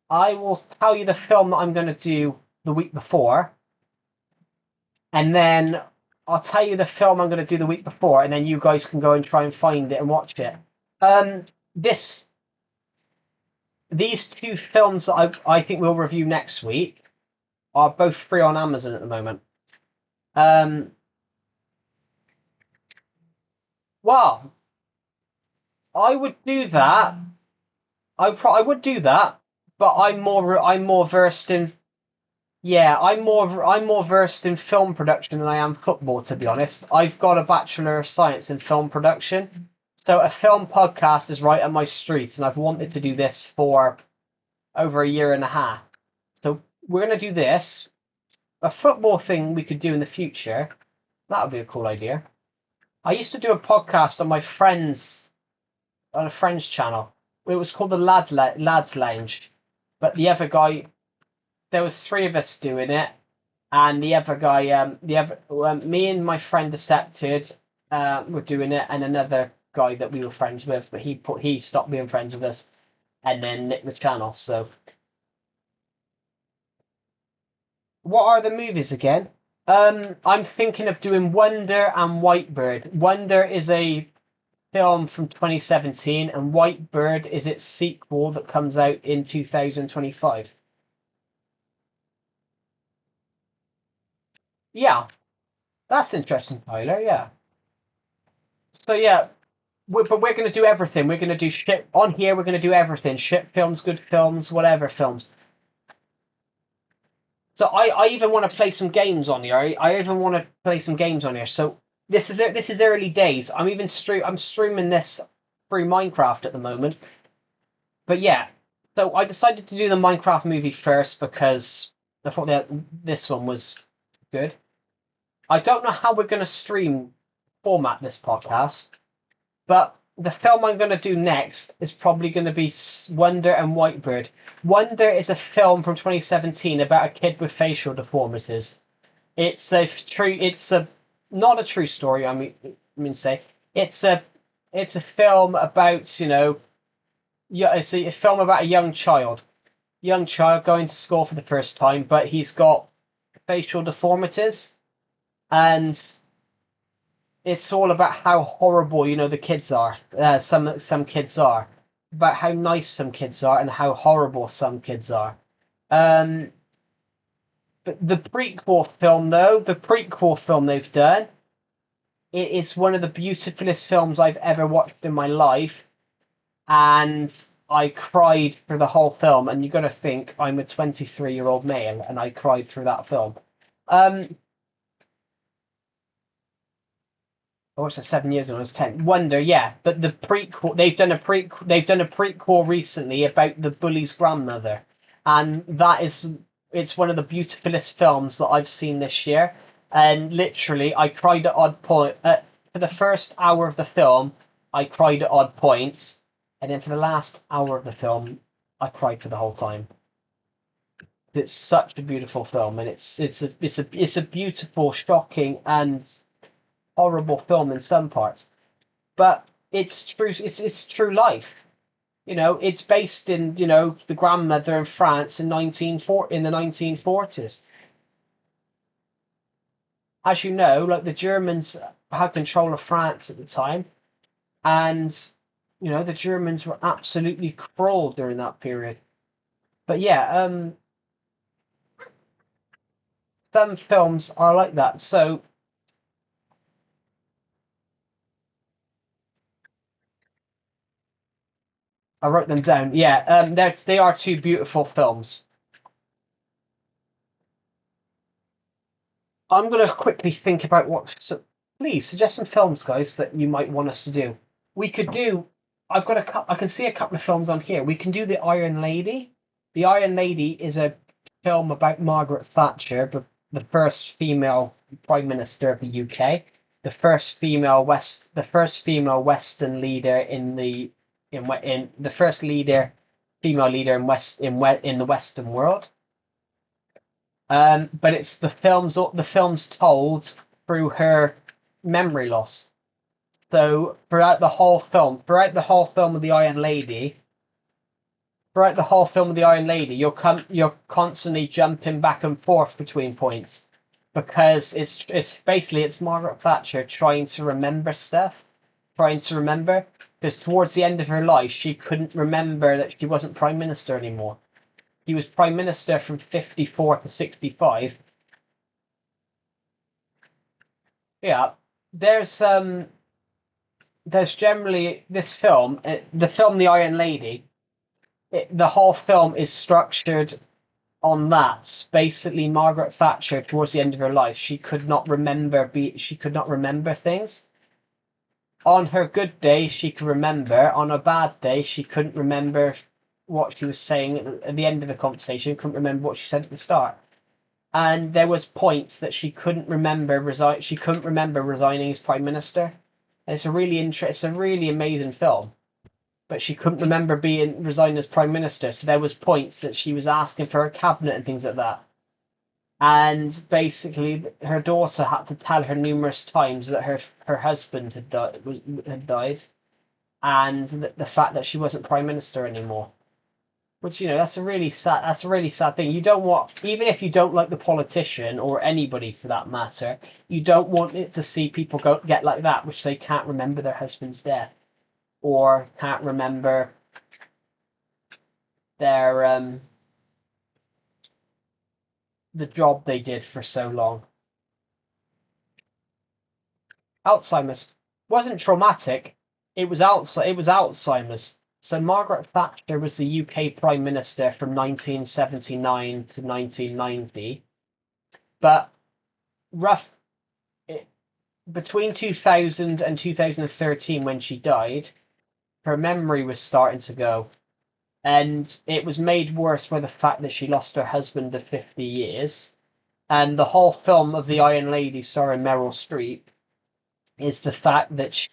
I will tell you the film that I'm going to do the week before, and then I'll tell you the film I'm going to do the week before, and then you guys can go and try and find it and watch it. This these two films that I think we'll review next week are both free on Amazon at the moment. Well, I would do that. I would do that, but I'm more versed in I'm more versed in film production than I am football, to be honest. I've got a Bachelor of Science in film production, so a film podcast is right up my street, and I've wanted to do this for over a year and a half. So we're gonna do this. A football thing we could do in the future. That would be a cool idea. I used to do a podcast on a friend's channel. It was called the Lads Lounge, but the other guy, there was three of us doing it, and the other guy, me and my friend Accepted, were doing it, and another guy that we were friends with, but he stopped being friends with us, and then nicked the channel. So, what are the movies again? I'm thinking of doing Wonder and Whitebird. Wonder is a film from 2017, and Whitebird is its sequel that comes out in 2025. Yeah, that's interesting, Tyler. Yeah. So yeah, but we're going to do everything. We're going to do shit on here. We're going to do everything: shit films, good films, whatever films. So I even want to play some games on here. I even want to play some games on here. So this is early days. I'm streaming this through Minecraft at the moment. But yeah, so I decided to do the Minecraft movie first because I thought that this one was good. I don't know how we're going to stream format this podcast, but the film I'm going to do next is probably going to be Wonder and Whitebird. Wonder is a film from 2017 about a kid with facial deformities. It's a not a true story. Say it's a film about it's a film about a young child going to school for the first time, but he's got facial deformities, and it's all about how horrible the kids are. Some kids are, about how nice some kids are and how horrible some kids are. Um, but the prequel film they've done, it is one of the beautifulest films I've ever watched in my life, and I cried through the whole film. And you got to think I'm a 23-year-old male, and I cried through that film. I watched it 7 years when I was 10. Wonder, yeah, but the prequel they've done a prequel recently about the bully's grandmother, and it's one of the beautifulest films that I've seen this year. And literally, I cried at odd point for the first hour of the film. I cried at odd points, and then for the last hour of the film, I cried for the whole time. It's such a beautiful film, and it's a beautiful, shocking, and horrible film in some parts, but it's true. It's true life. It's based in the grandmother in France in the 1940s. As you know, like the Germans had control of France at the time, and the Germans were absolutely cruel during that period. But yeah, some films are like that. So I wrote them down. Yeah, they are two beautiful films. I'm going to quickly think about what. So please suggest some films, guys, that you might want us to do. We could do. I've got I can see a couple of films on here. We can do The Iron Lady. The Iron Lady is a film about Margaret Thatcher, the first female Prime Minister of the UK, the first female Western leader in the first female leader in the Western world. But it's the film's told through her memory loss. So throughout the whole film of the Iron Lady, you're constantly jumping back and forth between points because it's basically it's Margaret Thatcher trying to remember stuff, because towards the end of her life she couldn't remember that she wasn't prime minister anymore. He was prime minister from 54 to 65. Yeah, there's generally this film, the film The Iron Lady. The whole film is structured on that. Basically, Margaret Thatcher, towards the end of her life, she could not remember things. On her good day, she could remember. On a bad day, she couldn't remember what she was saying at the end of the conversation. Couldn't remember what she said at the start. And there was points that she couldn't remember resigning as prime minister. And it's a really amazing film. But she couldn't remember resigning as prime minister, so there was points that she was asking for her cabinet and things like that. And basically, her daughter had to tell her numerous times that her husband had died, and the fact that she wasn't prime minister anymore. Which, that's a really sad thing. You don't want, even if you don't like the politician or anybody for that matter, you don't want it to see people get like that, which they can't remember their husband's death or can't remember their the job they did for so long. Alzheimer's wasn't traumatic. It was Alzheimer's. So Margaret Thatcher was the UK Prime Minister from 1979 to 1990, but rough between 2000 and 2013 when she died, her memory was starting to go. And it was made worse by the fact that she lost her husband of 50 years. And the whole film of The Iron Lady, starring Meryl Streep, is the fact that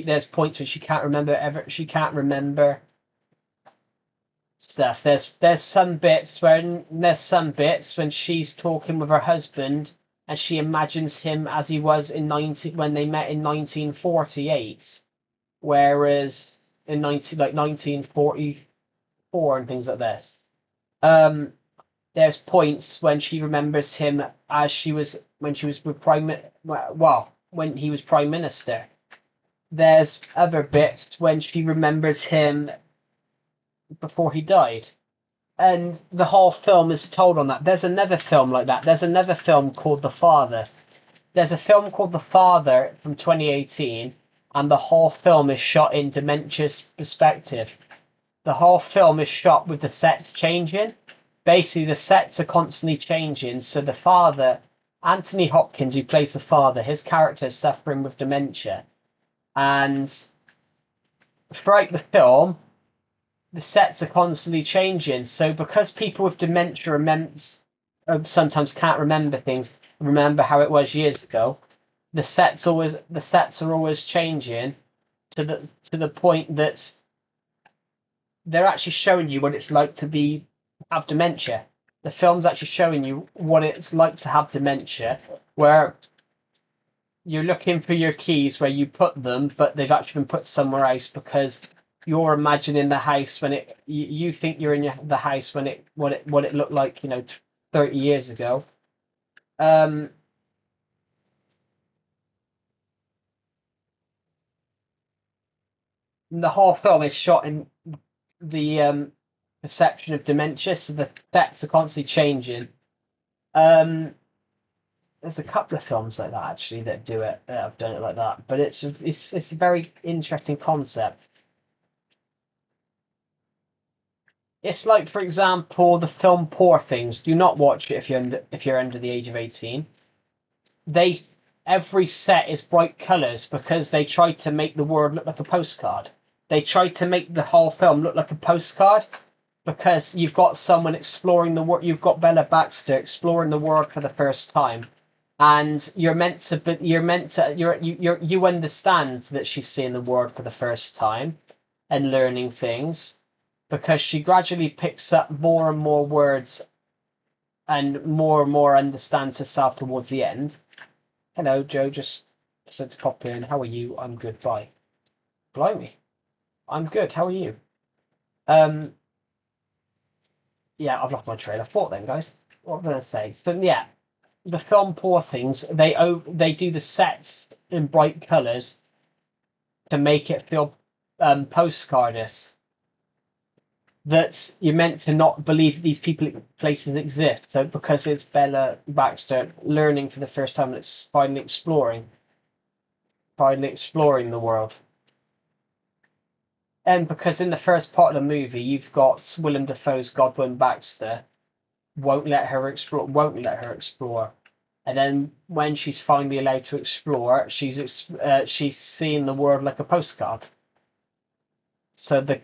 there's points where she can't remember stuff. There's some bits when she's talking with her husband and she imagines him as he was when they met in 1948, whereas in 1944 and things like this. There's points when she remembers him as when he was prime minister. There's other bits when she remembers him before he died. And the whole film is told on that. There's another film like that. There's another film called The Father. There's a film called The Father from 2018, and the whole film is shot in dementia's perspective. The whole film is shot with the sets changing. Basically, the sets are constantly changing. So the father, Anthony Hopkins, who plays the father, his character is suffering with dementia. And throughout the film, the sets are constantly changing. So because people with dementia sometimes can't remember things, remember how it was years ago, the sets are always changing to the point that they're actually showing you what it's like to have dementia. The film's actually showing you what it's like to have dementia, where you're looking for your keys where you put them, but they've actually been put somewhere else because you're imagining the house when you think you're in the house when what it looked like 30 years ago. The whole film is shot in the perception of dementia, so the sets are constantly changing. There's a couple of films like that actually that do it. That have done it like that, but it's a very interesting concept. it's like, for example, the film Poor Things. Do not watch it if you're under the age of 18. They every set is bright colours because they try to make the world look like a postcard. They try to make the whole film look like a postcard because you've got someone exploring the world. You've got Bella Baxter exploring the world for the first time, and you understand that she's seeing the world for the first time and learning things because she gradually picks up more and more words and more understands herself towards the end. Hello, Joe. Just decided to pop in. How are you? I'm good. Bye. Blimey. I'm good. How are you? Um, yeah, I've lost my train of thought then, guys. What am I going to say? So, yeah, the film Poor Things, they do the sets in bright colours to make it feel postcardish. That you're meant to not believe that these places exist. So because it's Bella Baxter learning for the first time, and it's finally exploring the world. And because in the first part of the movie, you've got Willem Dafoe's Godwin Baxter won't let her explore, and then when she's finally allowed to explore, she's seeing the world like a postcard. So the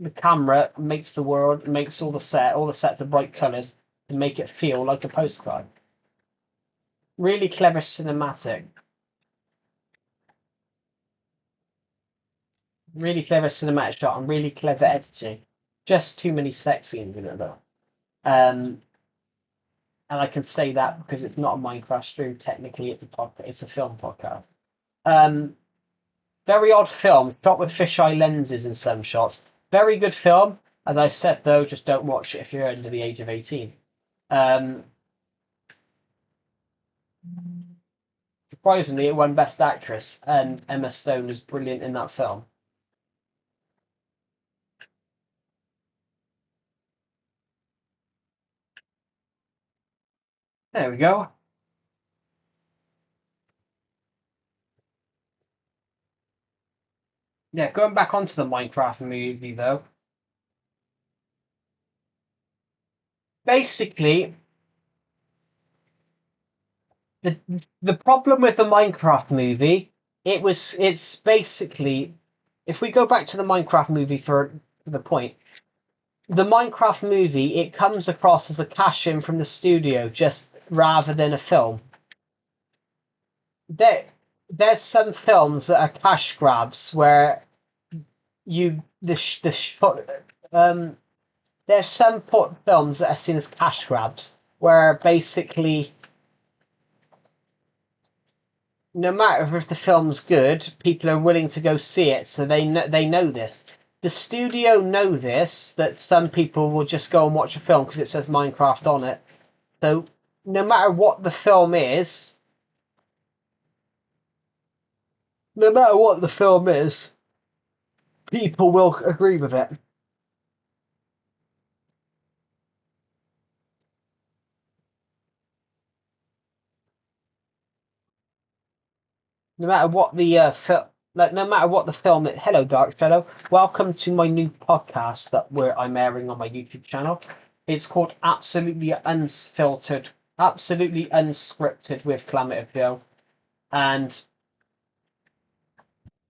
camera makes all the set the bright colours to make it feel like a postcard. Really clever cinematic. Really clever cinematic shot and really clever editing. Just too many sex scenes in it though. And I can say that because it's not a Minecraft stream. Technically, it's a film podcast. Very odd film, shot with fisheye lenses in some shots. Very good film. As I said though, just don't watch it if you're under the age of 18. Surprisingly, it won Best Actress, and Emma Stone was brilliant in that film. There we go. Yeah, going back onto the Minecraft movie though. Basically, the the problem with the Minecraft movie, it's basically, if we go back to the Minecraft movie for the point, the Minecraft movie, it comes across as a cash in from the studio just rather than a film. There, there's some films that are cash grabs where you there's some films that are seen as cash grabs where basically no matter if the film's good, people are willing to go see it, so they know this. The studio know this, that some people will just go and watch a film because it says Minecraft on it. So no matter what the film is, people will agree with it. No matter what the no matter what the film is. Hello, Dark Shadow. Welcome to my new podcast where I'm airing on my YouTube channel. It's called Absolutely Unfiltered, Absolutely Unscripted with CalamitiveJoe. And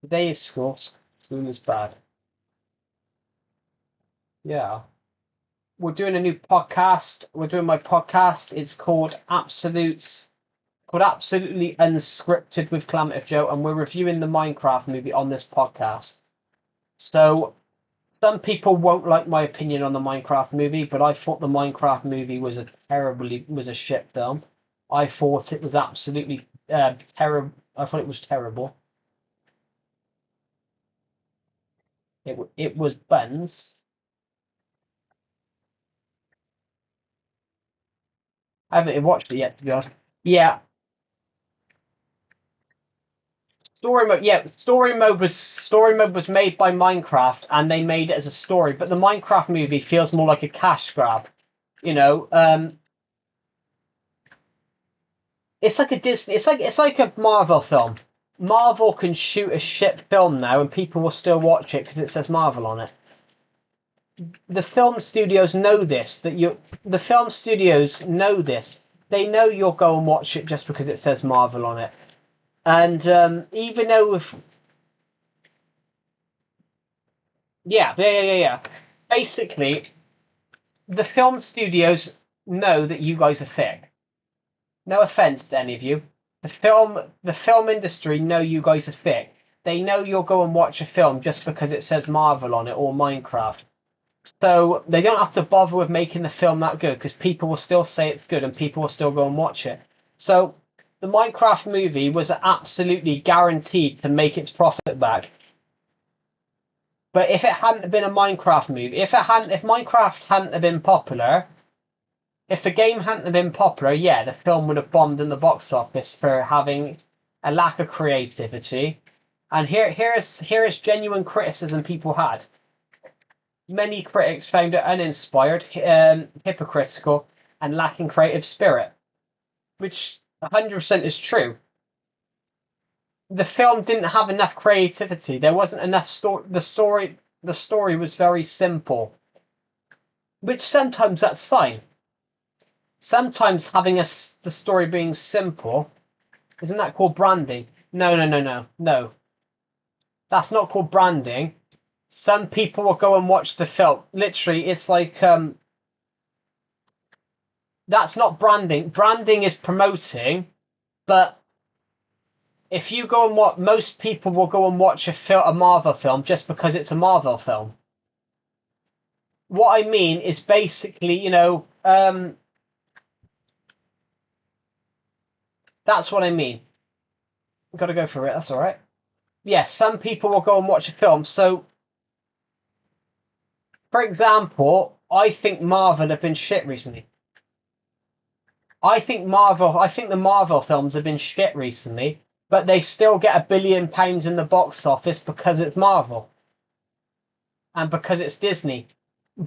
today is school. School is bad. Yeah. We're doing a new podcast. We're doing my podcast. It's called Absolutely Unscripted with CalamitiveJoe, and we're reviewing the Minecraft movie on this podcast. So some people won't like my opinion on the Minecraft movie, but I thought the Minecraft movie was a shit film. I thought it was absolutely terrible. I thought it was terrible. It was buns. I haven't watched it yet, to be honest. Yeah, story mode. Yeah, story mode was made by Minecraft, and they made it as a story. But the Minecraft movie feels more like a cash grab. You know, it's like a Disney. It's like a Marvel film. Marvel can shoot a shit film now, and people will still watch it because it says Marvel on it. the film studios know this. The film studios know this. They know you'll go and watch it just because it says Marvel on it. And even though if yeah. Basically, the film studios know that you guys are thick. No offense to any of you. The film industry know you guys are thick. They know you'll go and watch a film just because it says Marvel on it or Minecraft. So they don't have to bother with making the film that good because people will still say it's good and people will still go and watch it. So the Minecraft movie was absolutely guaranteed to make its profit back. But if it hadn't been a Minecraft movie, if Minecraft hadn't have been popular, if the game hadn't have been popular, yeah, the film would have bombed in the box office for having a lack of creativity. And here is genuine criticism people had. Many critics found it uninspired, hypocritical, and lacking creative spirit, which 100% is true. The film didn't have enough creativity. There wasn't enough story. The story was very simple, which sometimes that's fine. Sometimes having the story being simple, isn't that called branding? No. That's not called branding. Some people will go and watch the film. Literally, it's like that's not branding. Branding is promoting, but if you go and watch, most people will go and watch a Marvel film just because it's a Marvel film. What I mean is basically, that's what I mean. Got to go for it. That's all right. Yes, some people will go and watch a film. So, for example, I think Marvel have been shit recently. I think the Marvel films have been shit recently, but they still get £1 billion in the box office because it's Marvel and because it's Disney.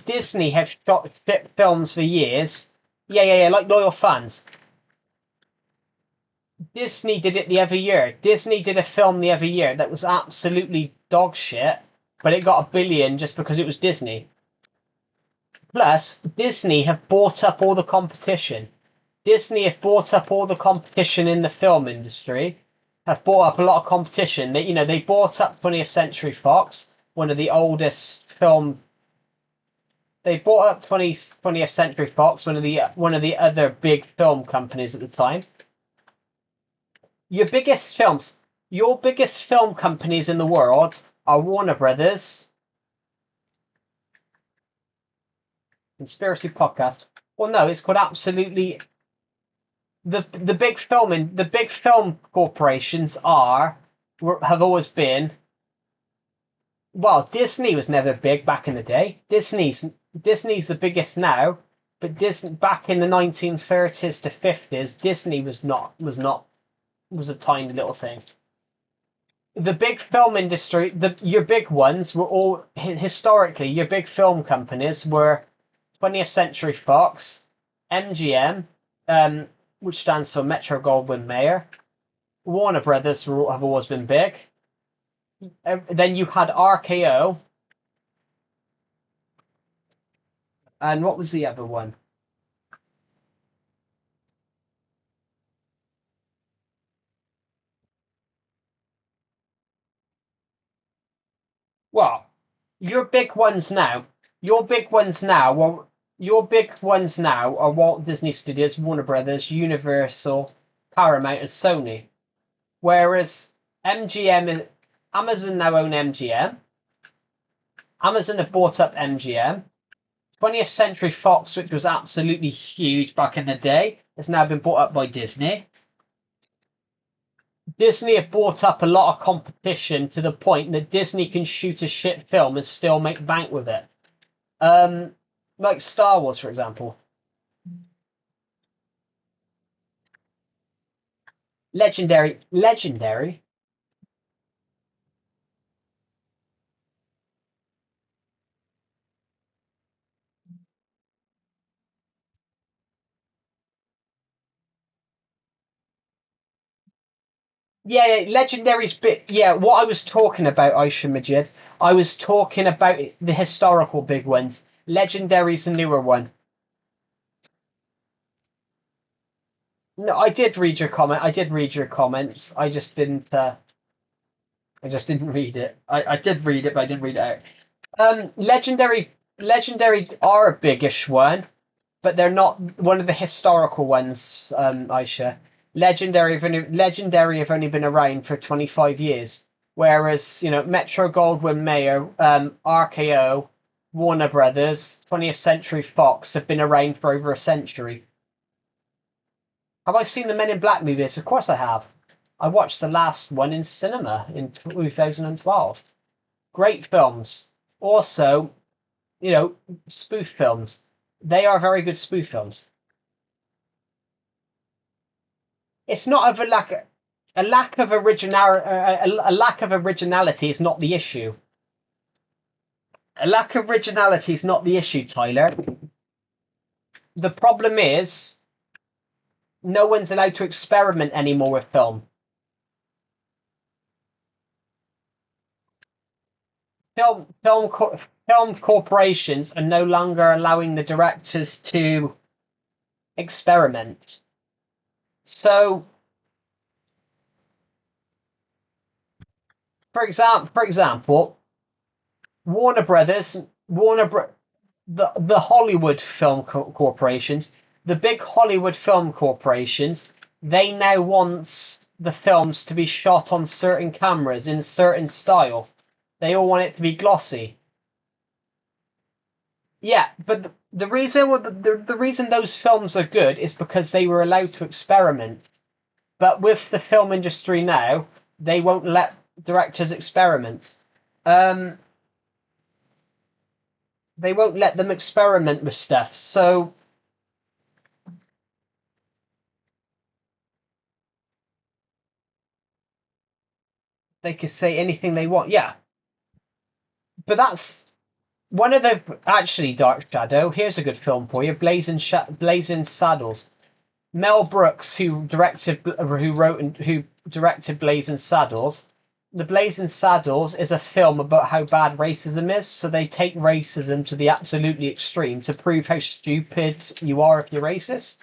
Disney have shot shit films for years. Yeah, like loyal fans. Disney did it the other year. Disney did a film the other year that was absolutely dog shit, but it got £1 billion just because it was Disney. Plus, Disney have bought up all the competition. Disney have bought up all the competition in the film industry, have bought up a lot of competition. They bought up 20th Century Fox, one of the oldest film. They bought up 20th Century Fox, one of the other big film companies at the time. Your biggest film companies in the world are Warner Brothers, Conspiracy Podcast. Well, no, it's called Absolutely. The big film corporations have always been. Well, Disney was never big back in the day. Disney's the biggest now, but Disney back in the 1930s to 50s, Disney was a tiny little thing. The big film industry, your big ones were all historically your big film companies were 20th Century Fox, MGM, which stands for Metro Goldwyn Mayer. Warner Brothers have always been big. Then you had RKO, and what was the other one? Well, your big ones now, your big ones now, well, your big ones now are Walt Disney Studios, Warner Brothers, Universal, Paramount, and Sony. Whereas Amazon now own MGM. Amazon have bought up MGM. 20th Century Fox, which was absolutely huge back in the day, has now been bought up by Disney. Disney have bought up a lot of competition to the point that Disney can shoot a shit film and still make bank with it. Like Star Wars, for example. Legendary. Yeah, Legendary's bit. Yeah, what I was talking about, Aisha Majid, I was talking about the historical big ones. Legendary's a newer one. No, I did read your comment. I did read your comments. I just didn't. I just didn't read it. I did read it, but I didn't read it out. Legendary are a biggish one, but they're not one of the historical ones. Aisha, Legendary have only been around for 25 years, whereas Metro Goldwyn Mayer, RKO, Warner Brothers, 20th Century Fox have been around for over a century. Have I seen the Men in Black movies? Of course I have. I watched the last one in cinema in 2012. Great films. Also, spoof films. They are very good spoof films. It's not of a lack of originality is not the issue. A lack of originality is not the issue, Tyler. The problem is no one's allowed to experiment anymore with film. Film corporations are no longer allowing the directors to experiment. So, for example, Warner Brothers, the Hollywood film corporations, the big Hollywood film corporations, they now want the films to be shot on certain cameras in a certain style. They all want it to be glossy. Yeah, but the reason the reason those films are good is because they were allowed to experiment. But with the film industry now, they won't let directors experiment. Um, they won't let them experiment with stuff. So they can say anything they want. Yeah, but that's one of the actually Dark Shadow. Here's a good film for you: Blazing Saddles. Mel Brooks, who wrote and who directed Blazing Saddles. The Blazing Saddles is a film about how bad racism is. So they take racism to the absolutely extreme to prove how stupid you are if you're racist.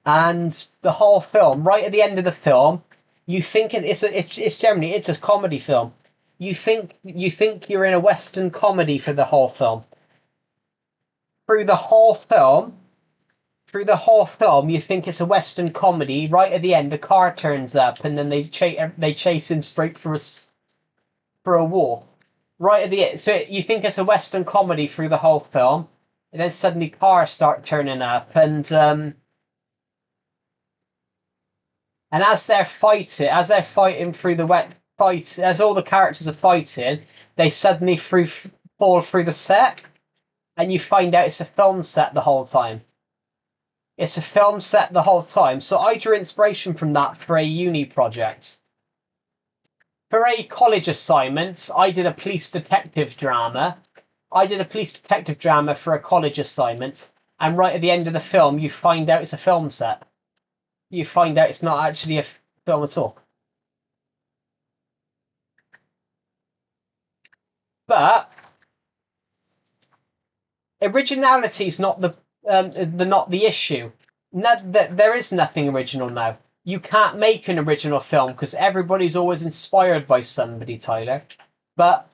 And the whole film, right at the end of the film, you think it's generally it's a comedy film. You think you're in a Western comedy for the whole film. Through the whole film, through the whole film, you think it's a Western comedy. Right at the end, the car turns up, and then they chase him straight for a wall. Right at the end, so you think it's a Western comedy through the whole film, and then suddenly cars start turning up, and as they're fighting through the wet fight, as all the characters are fighting, they suddenly fall through the set, and you find out it's a film set the whole time. It's a film set the whole time. So I drew inspiration from that for a uni project. For a college assignment, I did a police detective drama. I did a police detective drama for a college assignment, and right at the end of the film, you find out it's a film set. You find out it's not actually a film at all. But originality is not the issue. There is nothing original now. You can't make an original film because everybody's always inspired by somebody, Tyler. But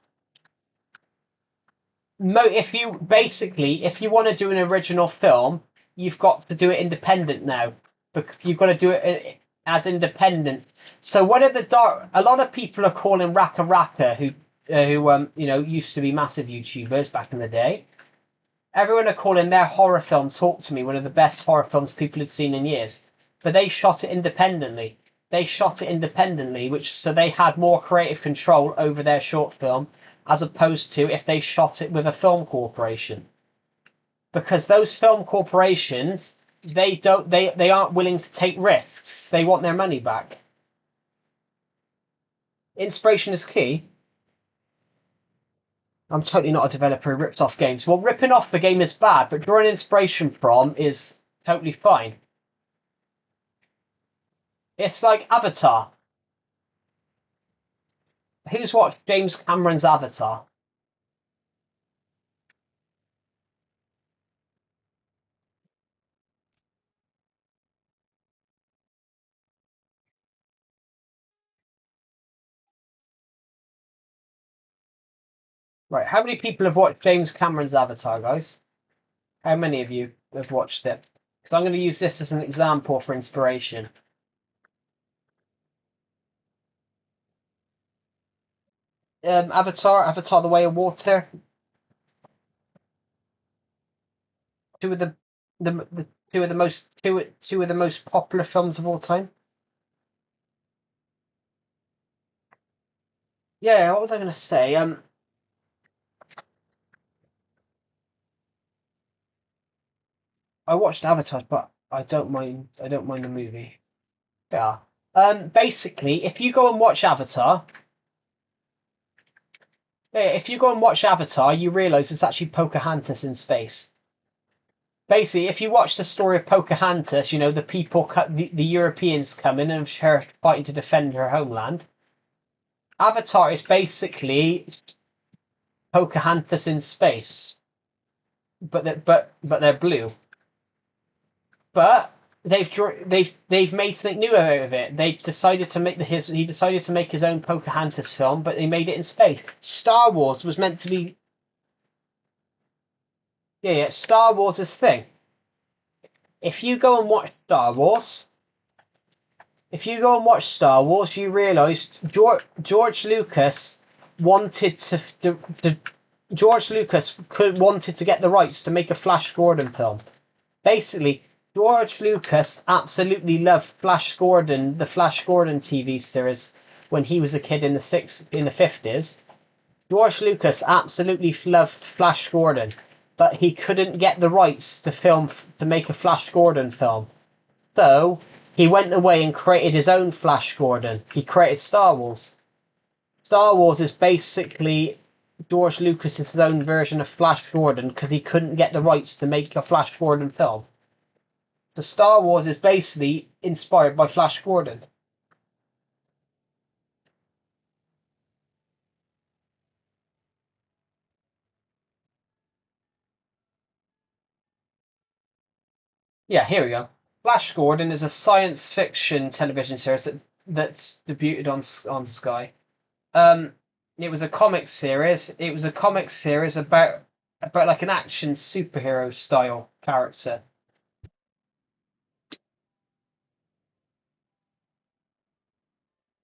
if you want to do an original film, you've got to do it independent now. You've got to do it as independent. So a lot of people are calling Raka Raka, who used to be massive YouTubers back in the day. Everyone are calling their horror film Talk to Me one of the best horror films people had seen in years. But they shot it independently. So they had more creative control over their short film as opposed to if they shot it with a film corporation. Because those film corporations, they aren't willing to take risks. They want their money back. Inspiration is key. I'm totally not a developer who rips off games. Well, ripping off the game is bad, but drawing inspiration from is totally fine. It's like Avatar. Who's watched James Cameron's Avatar? Right, how many people have watched James Cameron's Avatar, guys? How many of you have watched it? Because I'm going to use this as an example for inspiration. Avatar: The Way of Water. Two of the two of the most popular films of all time. Yeah, what was I going to say? I watched Avatar, but I don't mind. I don't mind the movie. Yeah. Basically, if you go and watch Avatar, you realise it's actually Pocahontas in space. Basically, if you watch the story of Pocahontas, you know the people, the Europeans come in and her fighting to defend her homeland. Avatar is basically Pocahontas in space, but they're blue. But they've made something new out of it. They decided to make he decided to make his own Pocahontas film, but they made it in space. Star Wars was meant to be yeah. Star Wars is thing. If you go and watch Star Wars, you realise George Lucas wanted wanted to get the rights to make a Flash Gordon film. Basically, George Lucas absolutely loved Flash Gordon, the Flash Gordon TV series, when he was a kid in the 50s. George Lucas absolutely loved Flash Gordon, but he couldn't get the rights to make a Flash Gordon film. So he went away and created his own Flash Gordon. He created Star Wars. Star Wars is basically George Lucas's own version of Flash Gordon because he couldn't get the rights to make a Flash Gordon film. So Star Wars is basically inspired by Flash Gordon. Yeah, here we go. Flash Gordon is a science fiction television series that's debuted on Sky. It was a comic series. It was a comic series about like an action superhero style character.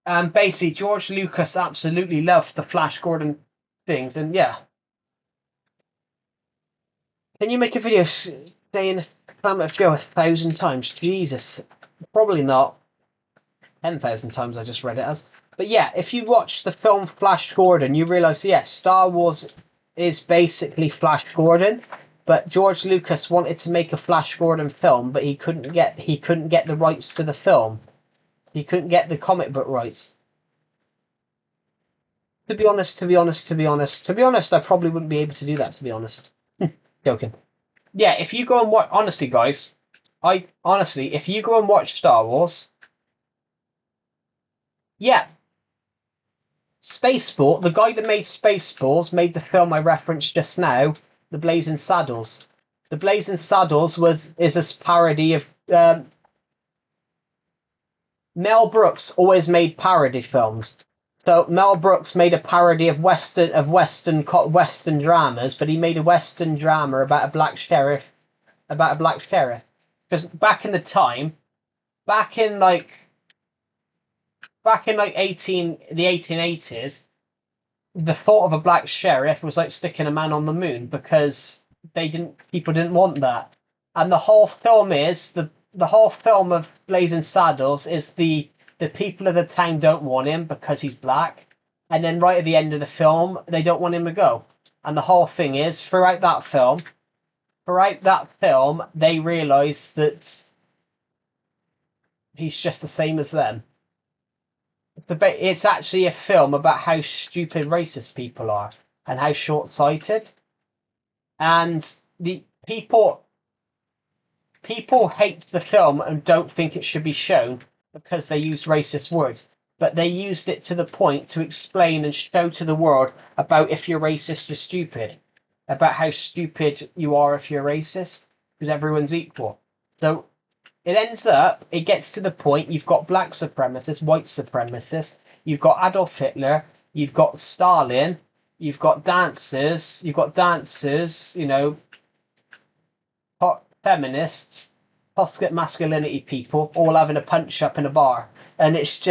And basically, George Lucas absolutely loved the Flash Gordon things, and yeah. Can you make a video saying CalamitiveJoe 1,000 times? Jesus, probably not. 10,000 times I just read it as. But yeah, if you watch the film Flash Gordon, you realise, yes, Star Wars is basically Flash Gordon, but George Lucas wanted to make a Flash Gordon film, but he couldn't get the rights to the film. He couldn't get the comic book rights. To be honest, I probably wouldn't be able to do that, to be honest. Joking. Yeah, if you go and watch, honestly, guys, if you go and watch Star Wars, yeah, Spaceball, the guy that made Spaceballs made the film I referenced just now, The Blazing Saddles. The Blazing Saddles is a parody of Mel Brooks always made parody films. So Mel Brooks made a parody of Western dramas, but he made a Western drama about a black sheriff. Because back in the time, back in like the 1880s, the thought of a black sheriff was like sticking a man on the moon because people didn't want that. And the whole film of Blazing Saddles is the people of the town don't want him because he's black, and then right at the end of the film they don't want him to go. And the whole thing is throughout that film they realise that he's just the same as them. It's actually a film about how stupid racist people are and how short-sighted. And the people hate the film and don't think it should be shown because they use racist words. but they used it to the point to explain and show to the world about if you're racist, you're stupid, about how stupid you are if you're racist, because everyone's equal. So it gets to the point you've got black supremacists, white supremacists, you've got Adolf Hitler, you've got Stalin, you've got dancers, hot feminists, toxic masculinity people, all having a punch up in a bar, and it's a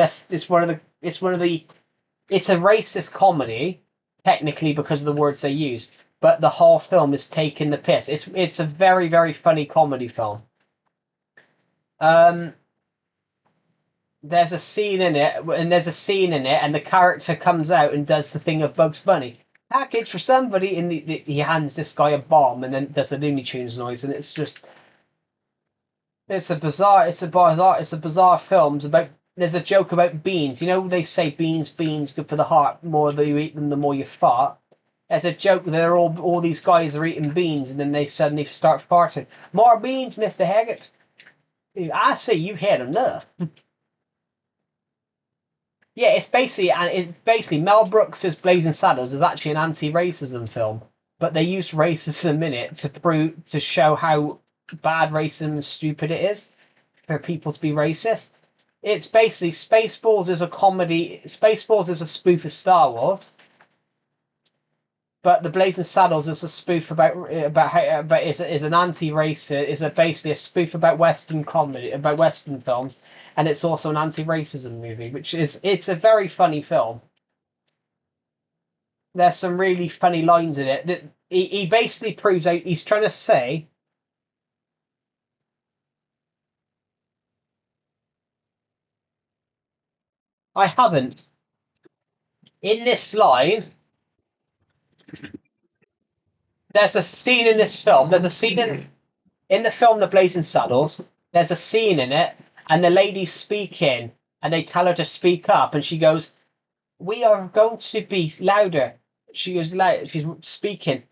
racist comedy, technically because of the words they use, but the whole film is taking the piss. It's a very, very funny comedy film. Um, there's a scene in it, and the character comes out and does the thing of Bugs Bunny. Package for somebody, and he hands this guy a bomb, and then does the Looney Tunes noise, and it's a bizarre film. There's a joke about beans. You know, they say beans, good for the heart. The more that you eat them, the more you fart. There's a joke that all these guys are eating beans, and then they suddenly start farting. More beans, Mr. Haggart. I say you've had enough. Yeah, it's basically Mel Brooks' Blazing Saddles is actually an anti-racism film, but they use racism in it to show how bad racism and stupid it is for people to be racist. It's basically Spaceballs is a comedy. Spaceballs is a spoof of Star Wars, but the Blazing Saddles is a spoof is an anti-racist, basically a spoof about Western comedy, about Western films, and it's also an anti-racism movie, it's a very funny film. There's some really funny lines in it that he basically proves out. He's trying to say, I haven't. In this line, there's a scene in this film. There's a scene in the film The Blazing Saddles. There's a scene in it, and the lady's speaking, and they tell her to speak up, and she goes, "We are going to be louder." She goes loud. She's speaking.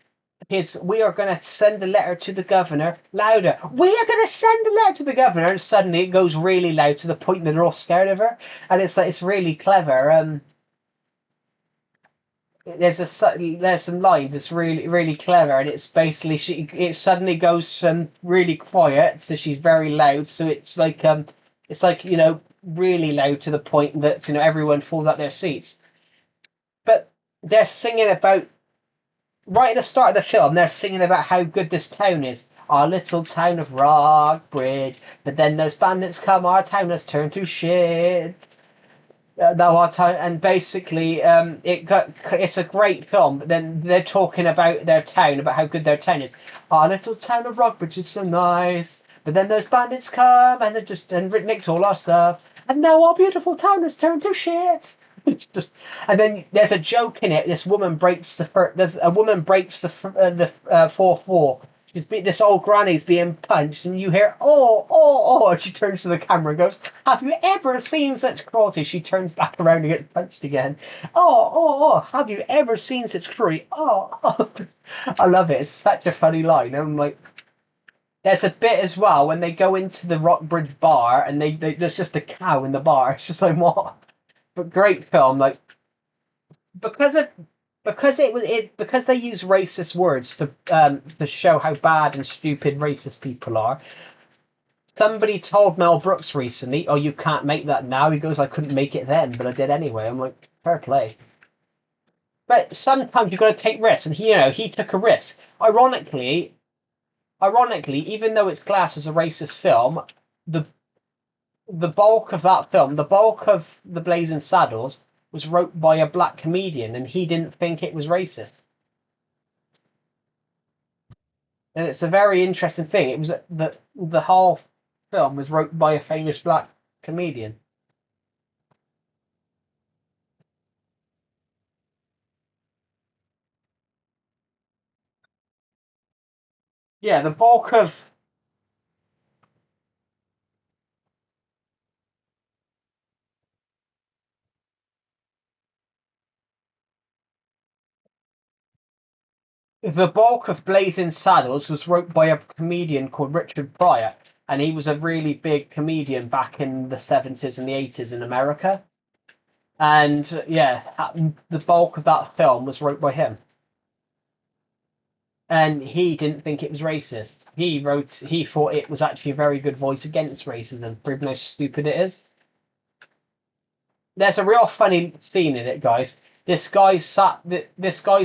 We are going to send a letter to the governor. Louder. We are going to send a letter to the governor, and suddenly it goes really loud to the point that they're all scared of her, and it's really clever. There's some lines. It's really really clever, and it's basically it suddenly goes from really quiet, so she's very loud. So it's like really loud to the point that everyone falls out their seats. But they're singing about right at the start of the film. They're singing about how good this town is, our little town of Rockbridge. But then those bandits come, our town has turned to shit. No, and basically, it's a great film. But then they're talking about their town, about how good their town is. Our little town of Rockbridge is so nice. But then those bandits come and nicked all our stuff. And now our beautiful town has turned to shit. And then there's a joke in it. There's a woman breaks the fourth wall. This old granny's being punched, and you hear and she turns to the camera and goes, "Have you ever seen such cruelty?" She turns back around and gets punched again. Have you ever seen such cruelty? I love it. It's such a funny line. I'm like, there's a bit as well when they go into the Rockbridge bar and there's just a cow in the bar. It's just like, what? But great film, like because they use racist words to show how bad and stupid racist people are. Somebody told Mel Brooks recently, "Oh, you can't make that now." He goes, "I couldn't make it then, but I did anyway." I'm like, fair play. But sometimes you've got to take risks, and he took a risk. Ironically, even though it's classed as a racist film, the bulk of that film, the bulk of The Blazing Saddles, was wrote by a black comedian, and he didn't think it was racist. And it's a very interesting thing. It was the whole film was wrote by a famous black comedian. Yeah, the bulk of Blazing Saddles was wrote by a comedian called Richard Pryor, and he was a really big comedian back in the 70s and the 80s in America. And yeah, the bulk of that film was wrote by him. And he didn't think it was racist. He thought it was actually a very good voice against racism, for even how stupid it is. There's a real funny scene in it, guys. This guy's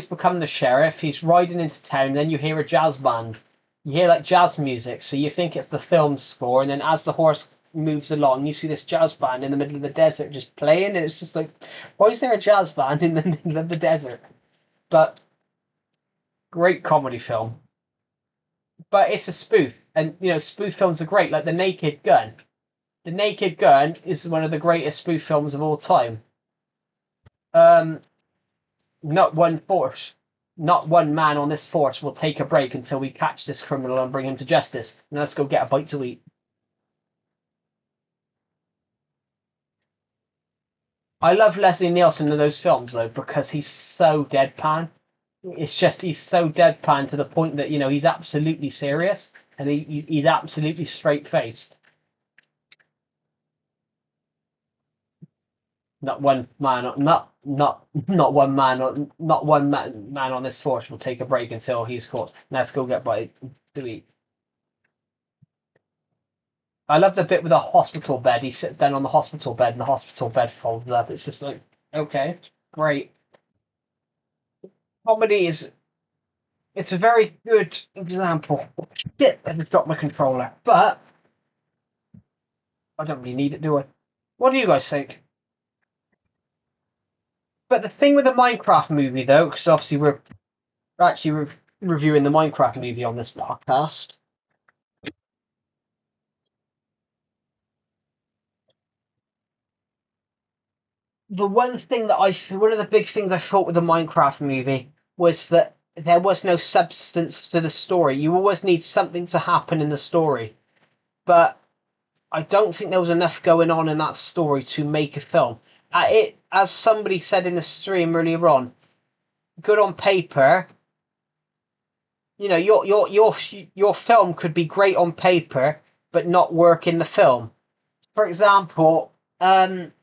become the sheriff. He's riding into town. Then you hear a jazz band. You hear like jazz music, so you think it's the film score. And then as the horse moves along, you see this jazz band in the middle of the desert just playing, and it's just like, why is there a jazz band in the middle of the desert? But great comedy film. But it's a spoof, and spoof films are great. Like The Naked Gun. The Naked Gun is one of the greatest spoof films of all time. Um, Not one force, not one man on this force will take a break until we catch this criminal and bring him to justice. Now let's go get a bite to eat. I love Leslie Nielsen in those films though because he's so deadpan. It's just he's so deadpan to the point that he's absolutely serious and he's absolutely straight faced. Not one man, not one man on this force will take a break until he's caught. Let's go get bite to eat. I love the bit with the hospital bed. He sits down on the hospital bed and the hospital bed folds up. It's just like, okay, great. Comedy is it's a very good example. Shit, I just dropped my controller. But I don't really need it, do I? What do you guys think? But the thing with the Minecraft movie though, because obviously we're actually reviewing the Minecraft movie on this podcast. One of the big things I thought with the Minecraft movie was that there was no substance to the story. You always need something to happen in the story, but I don't think there was enough going on in that story to make a film. As somebody said in the stream earlier on, good on paper. Your film could be great on paper, but not work in the film. For example, I'm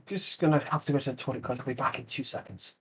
just gonna have to go to the toilet because I'll be back in 2 seconds.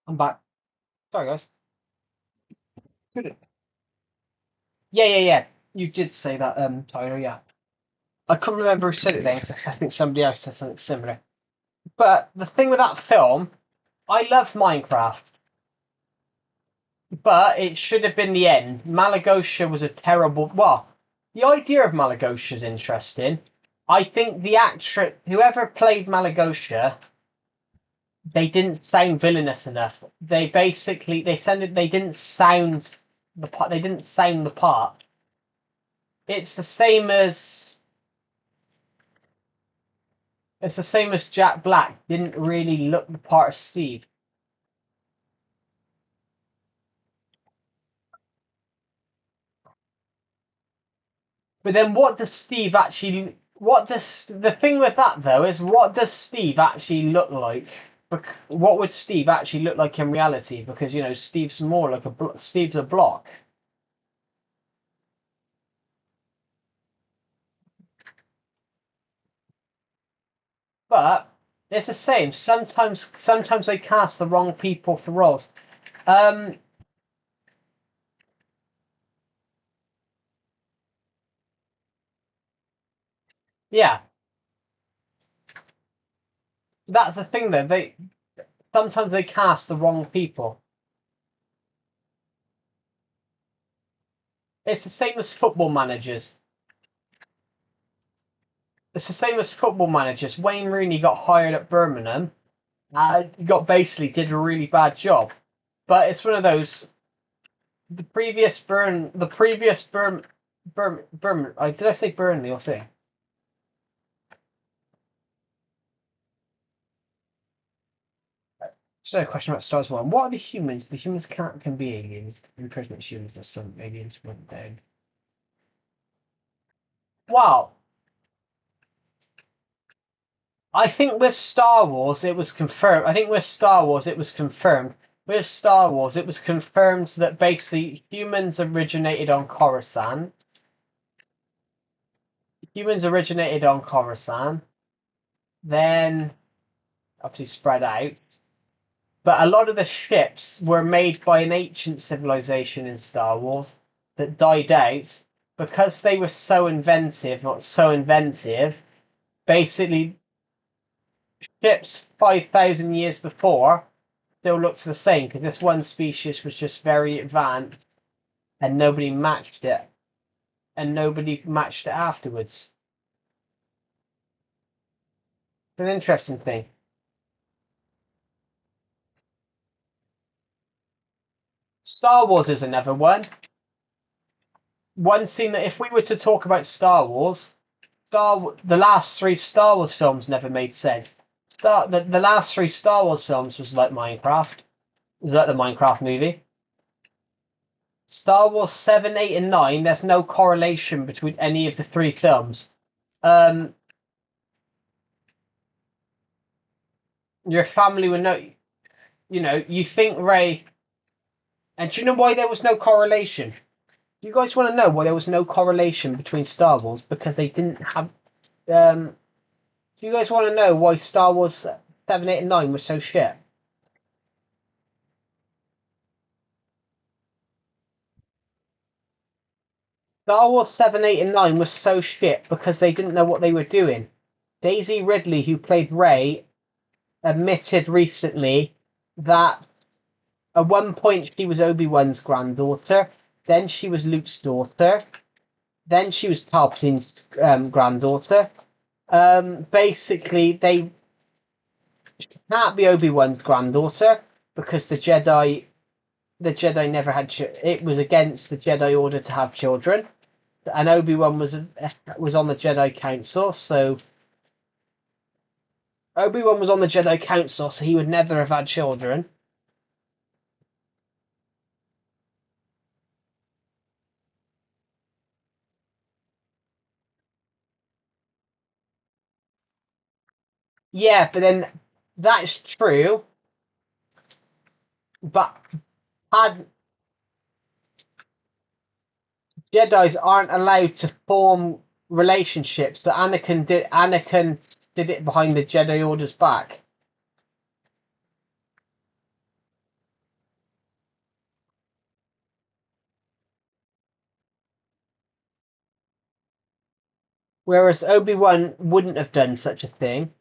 I'm back. Sorry, guys. Good. Yeah. You did say that, Tyler, yeah. I couldn't remember who said it then, because I think somebody else said something similar. But the thing with that film, I love Minecraft, but it should have been the end. Malagosha was a terrible... Well, the idea of Malagosha is interesting. I think the actress, whoever played Malagosha, they didn't sound villainous enough. They basically, they didn't sound the part. They didn't sound the part. It's the same as Jack Black didn't really look the part of Steve. But then, what does Steve actually? What does the thing with that though is what does Steve actually look like? What would Steve actually look like in reality? Because Steve's more like Steve's a block. But it's the same. Sometimes they cast the wrong people for roles. Um, yeah, that's the thing though. They sometimes they cast the wrong people. It's the same as football managers. It's the same as football managers. Wayne Rooney got hired at Birmingham. Basically did a really bad job. But it's one of those. The previous Burn. Did I say Burnley or thing? Just a question about Stars One. What are the humans? The humans can be aliens. The imprisonment humans or some aliens went down. Wow. I think with Star Wars it was confirmed. I think with Star Wars it was confirmed. With Star Wars it was confirmed that basically humans originated on Coruscant. Humans originated on Coruscant. Then obviously spread out. But a lot of the ships were made by an ancient civilization in Star Wars that died out because they were so inventive. Basically, ships 5,000 years before still looks the same because this one species was just very advanced and nobody matched it. And nobody matched it afterwards. It's an interesting thing. Star Wars is another one. One scene that if we were to talk about Star Wars, the last three Star Wars films never made sense. The last three Star Wars films was like Minecraft. Was like the Minecraft movie. Star Wars 7, 8, and 9, there's no correlation between any of the three films. Your family would know, you think Rey. And do you know why there was no correlation? You guys want to know why there was no correlation between Star Wars? Because they didn't have. Do you guys want to know why Star Wars 7, 8, and 9 was so shit? Star Wars 7, 8, and 9 was so shit because they didn't know what they were doing. Daisy Ridley, who played Rey, admitted recently that at one point she was Obi-Wan's granddaughter, then she was Luke's daughter, then she was Palpatine's granddaughter. Basically, they can't be Obi-Wan's granddaughter because the Jedi never had it was against the Jedi order to have children, and Obi-Wan was on the Jedi Council, so Obi-Wan was on the Jedi Council, so he would never have had children. Yeah, but then that's true, but had Jedi's aren't allowed to form relationships, so Anakin did it behind the Jedi Order's back. Whereas Obi-Wan wouldn't have done such a thing.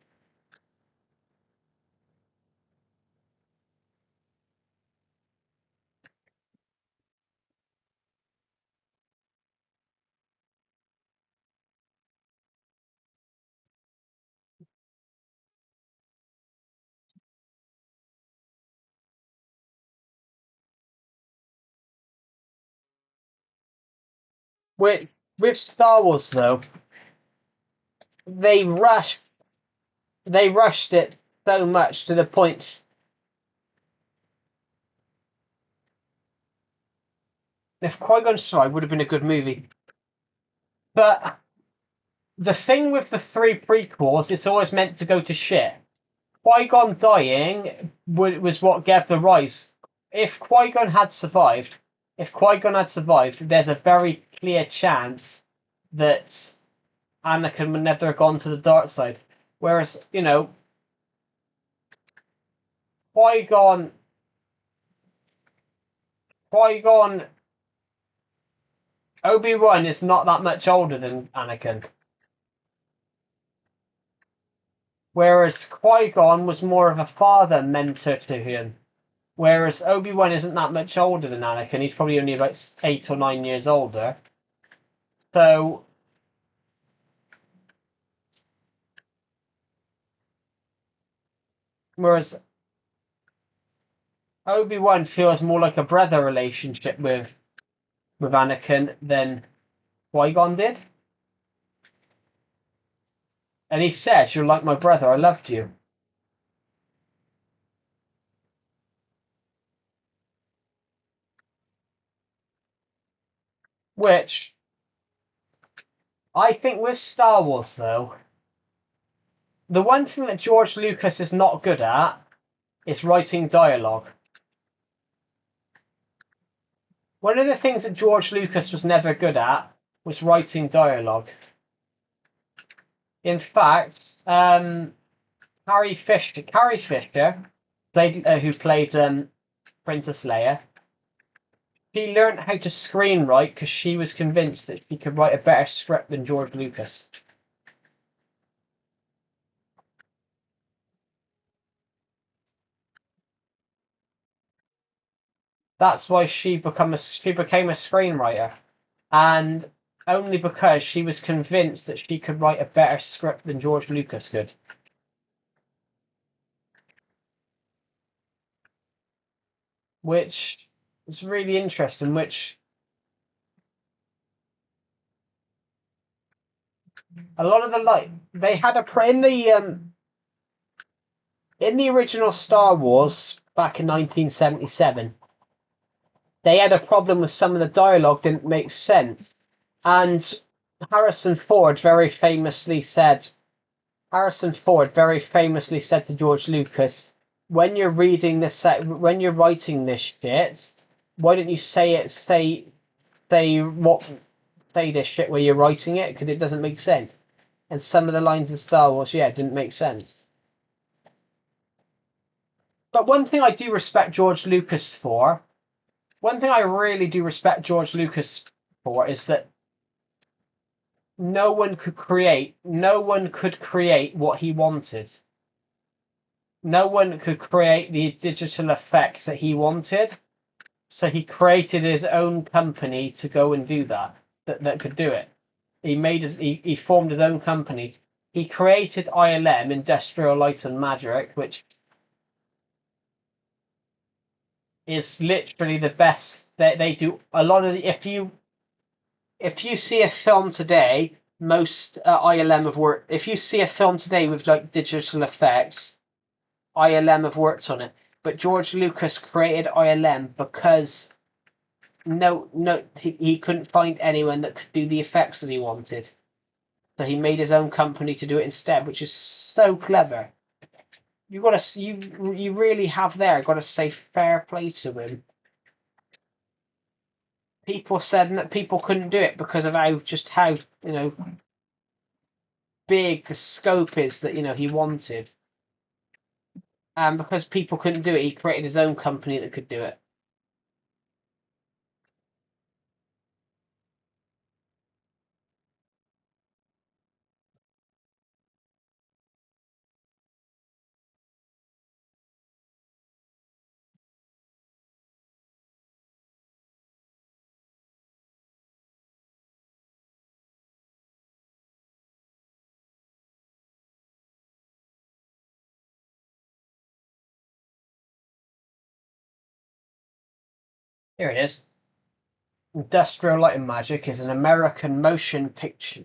With Star Wars though, they rushed it so much to the point. If Qui-Gon Jinn would have been a good movie, but the thing with the three prequels, it's always meant to go to shit. Qui-Gon dying was what gave the rise. If Qui-Gon had survived, there's a very clear chance that Anakin would never have gone to the dark side. Whereas, Qui-Gon, Obi-Wan is not that much older than Anakin. Whereas Qui-Gon was more of a father mentor to him. Whereas Obi-Wan isn't that much older than Anakin. He's probably only about 8 or 9 years older. So, whereas Obi-Wan feels more like a brother relationship with Anakin than Qui-Gon did. And he said, "You're like my brother. I loved you." Which I think with Star Wars, though, the one thing that George Lucas is not good at is writing dialogue. One of the things that George Lucas was never good at was writing dialogue. In fact, Carrie Fisher, who played Princess Leia, she learned how to screenwrite because she was convinced that she could write a better script than George Lucas. That's why she became a screenwriter, and only because she was convinced that she could write a better script than George Lucas could. Which is really interesting. Which a lot of they had a in the original Star Wars back in 1977. They had a problem with some of the dialogue didn't make sense, and Harrison Ford very famously said to George Lucas, when you're writing this shit, why don't you say this shit where you're writing it, because it doesn't make sense. And some of the lines in Star Wars, didn't make sense. But one thing I do respect George Lucas for, one thing I really do respect George Lucas for, is that no one could create what he wanted. No one could create the digital effects that he wanted. So he created his own company to go and do that could do it. He formed his own company. He created ILM, Industrial Light and Magic, which is literally the best. They do a lot of the, if you see a film today, most ILM have worked. If you see a film today with like digital effects, ILM have worked on it. But George Lucas created ILM because he couldn't find anyone that could do the effects that he wanted. So he made his own company to do it instead, which is so clever. You really have got to say fair play to him. People said that people couldn't do it because of how big the scope is that he wanted, and because people couldn't do it, he created his own company that could do it. Here it is. Industrial Light and Magic is an American motion picture,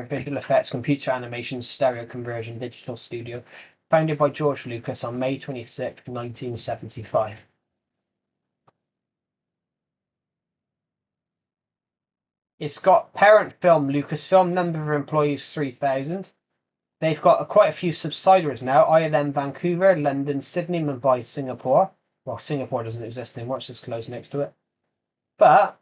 visual effects, computer animation, stereo conversion, digital studio, founded by George Lucas on May 26, 1975. It's got parent film Lucasfilm, number of employees 3,000. They've got quite a few subsidiaries now: Ireland, Vancouver, London, Sydney, Mumbai, Singapore. Well, Singapore doesn't exist anymore, it's just closed next to it. But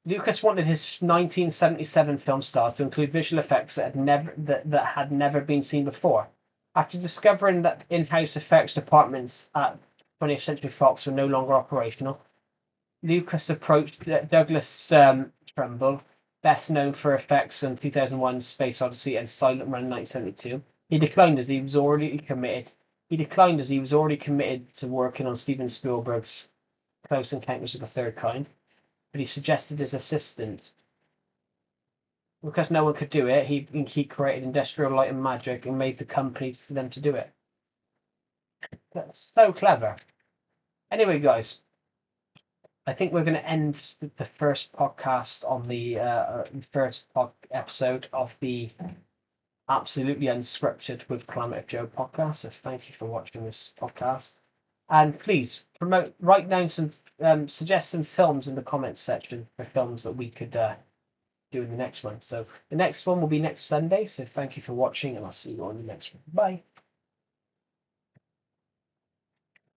Lucas wanted his 1977 film stars to include visual effects that had never been seen before. After discovering that in-house effects departments at 20th Century Fox were no longer operational, Lucas approached Douglas Trumbull, best known for effects in 2001: Space Odyssey and Silent Run 1972. He declined as he was already committed. To working on Steven Spielberg's Close Encounters of the Third Kind, but he suggested his assistant. Because no one could do it, he created Industrial Light and Magic and made the company for them to do it. That's so clever. Anyway, guys, I think we're going to end the first podcast on the episode of the Absolutely Unscripted with CalamitiveJoe podcast. So thank you for watching this podcast. And please write down some, suggest some films in the comments section for films that we could do in the next one. So the next one will be next Sunday. So thank you for watching, and I'll see you on the next one. Bye.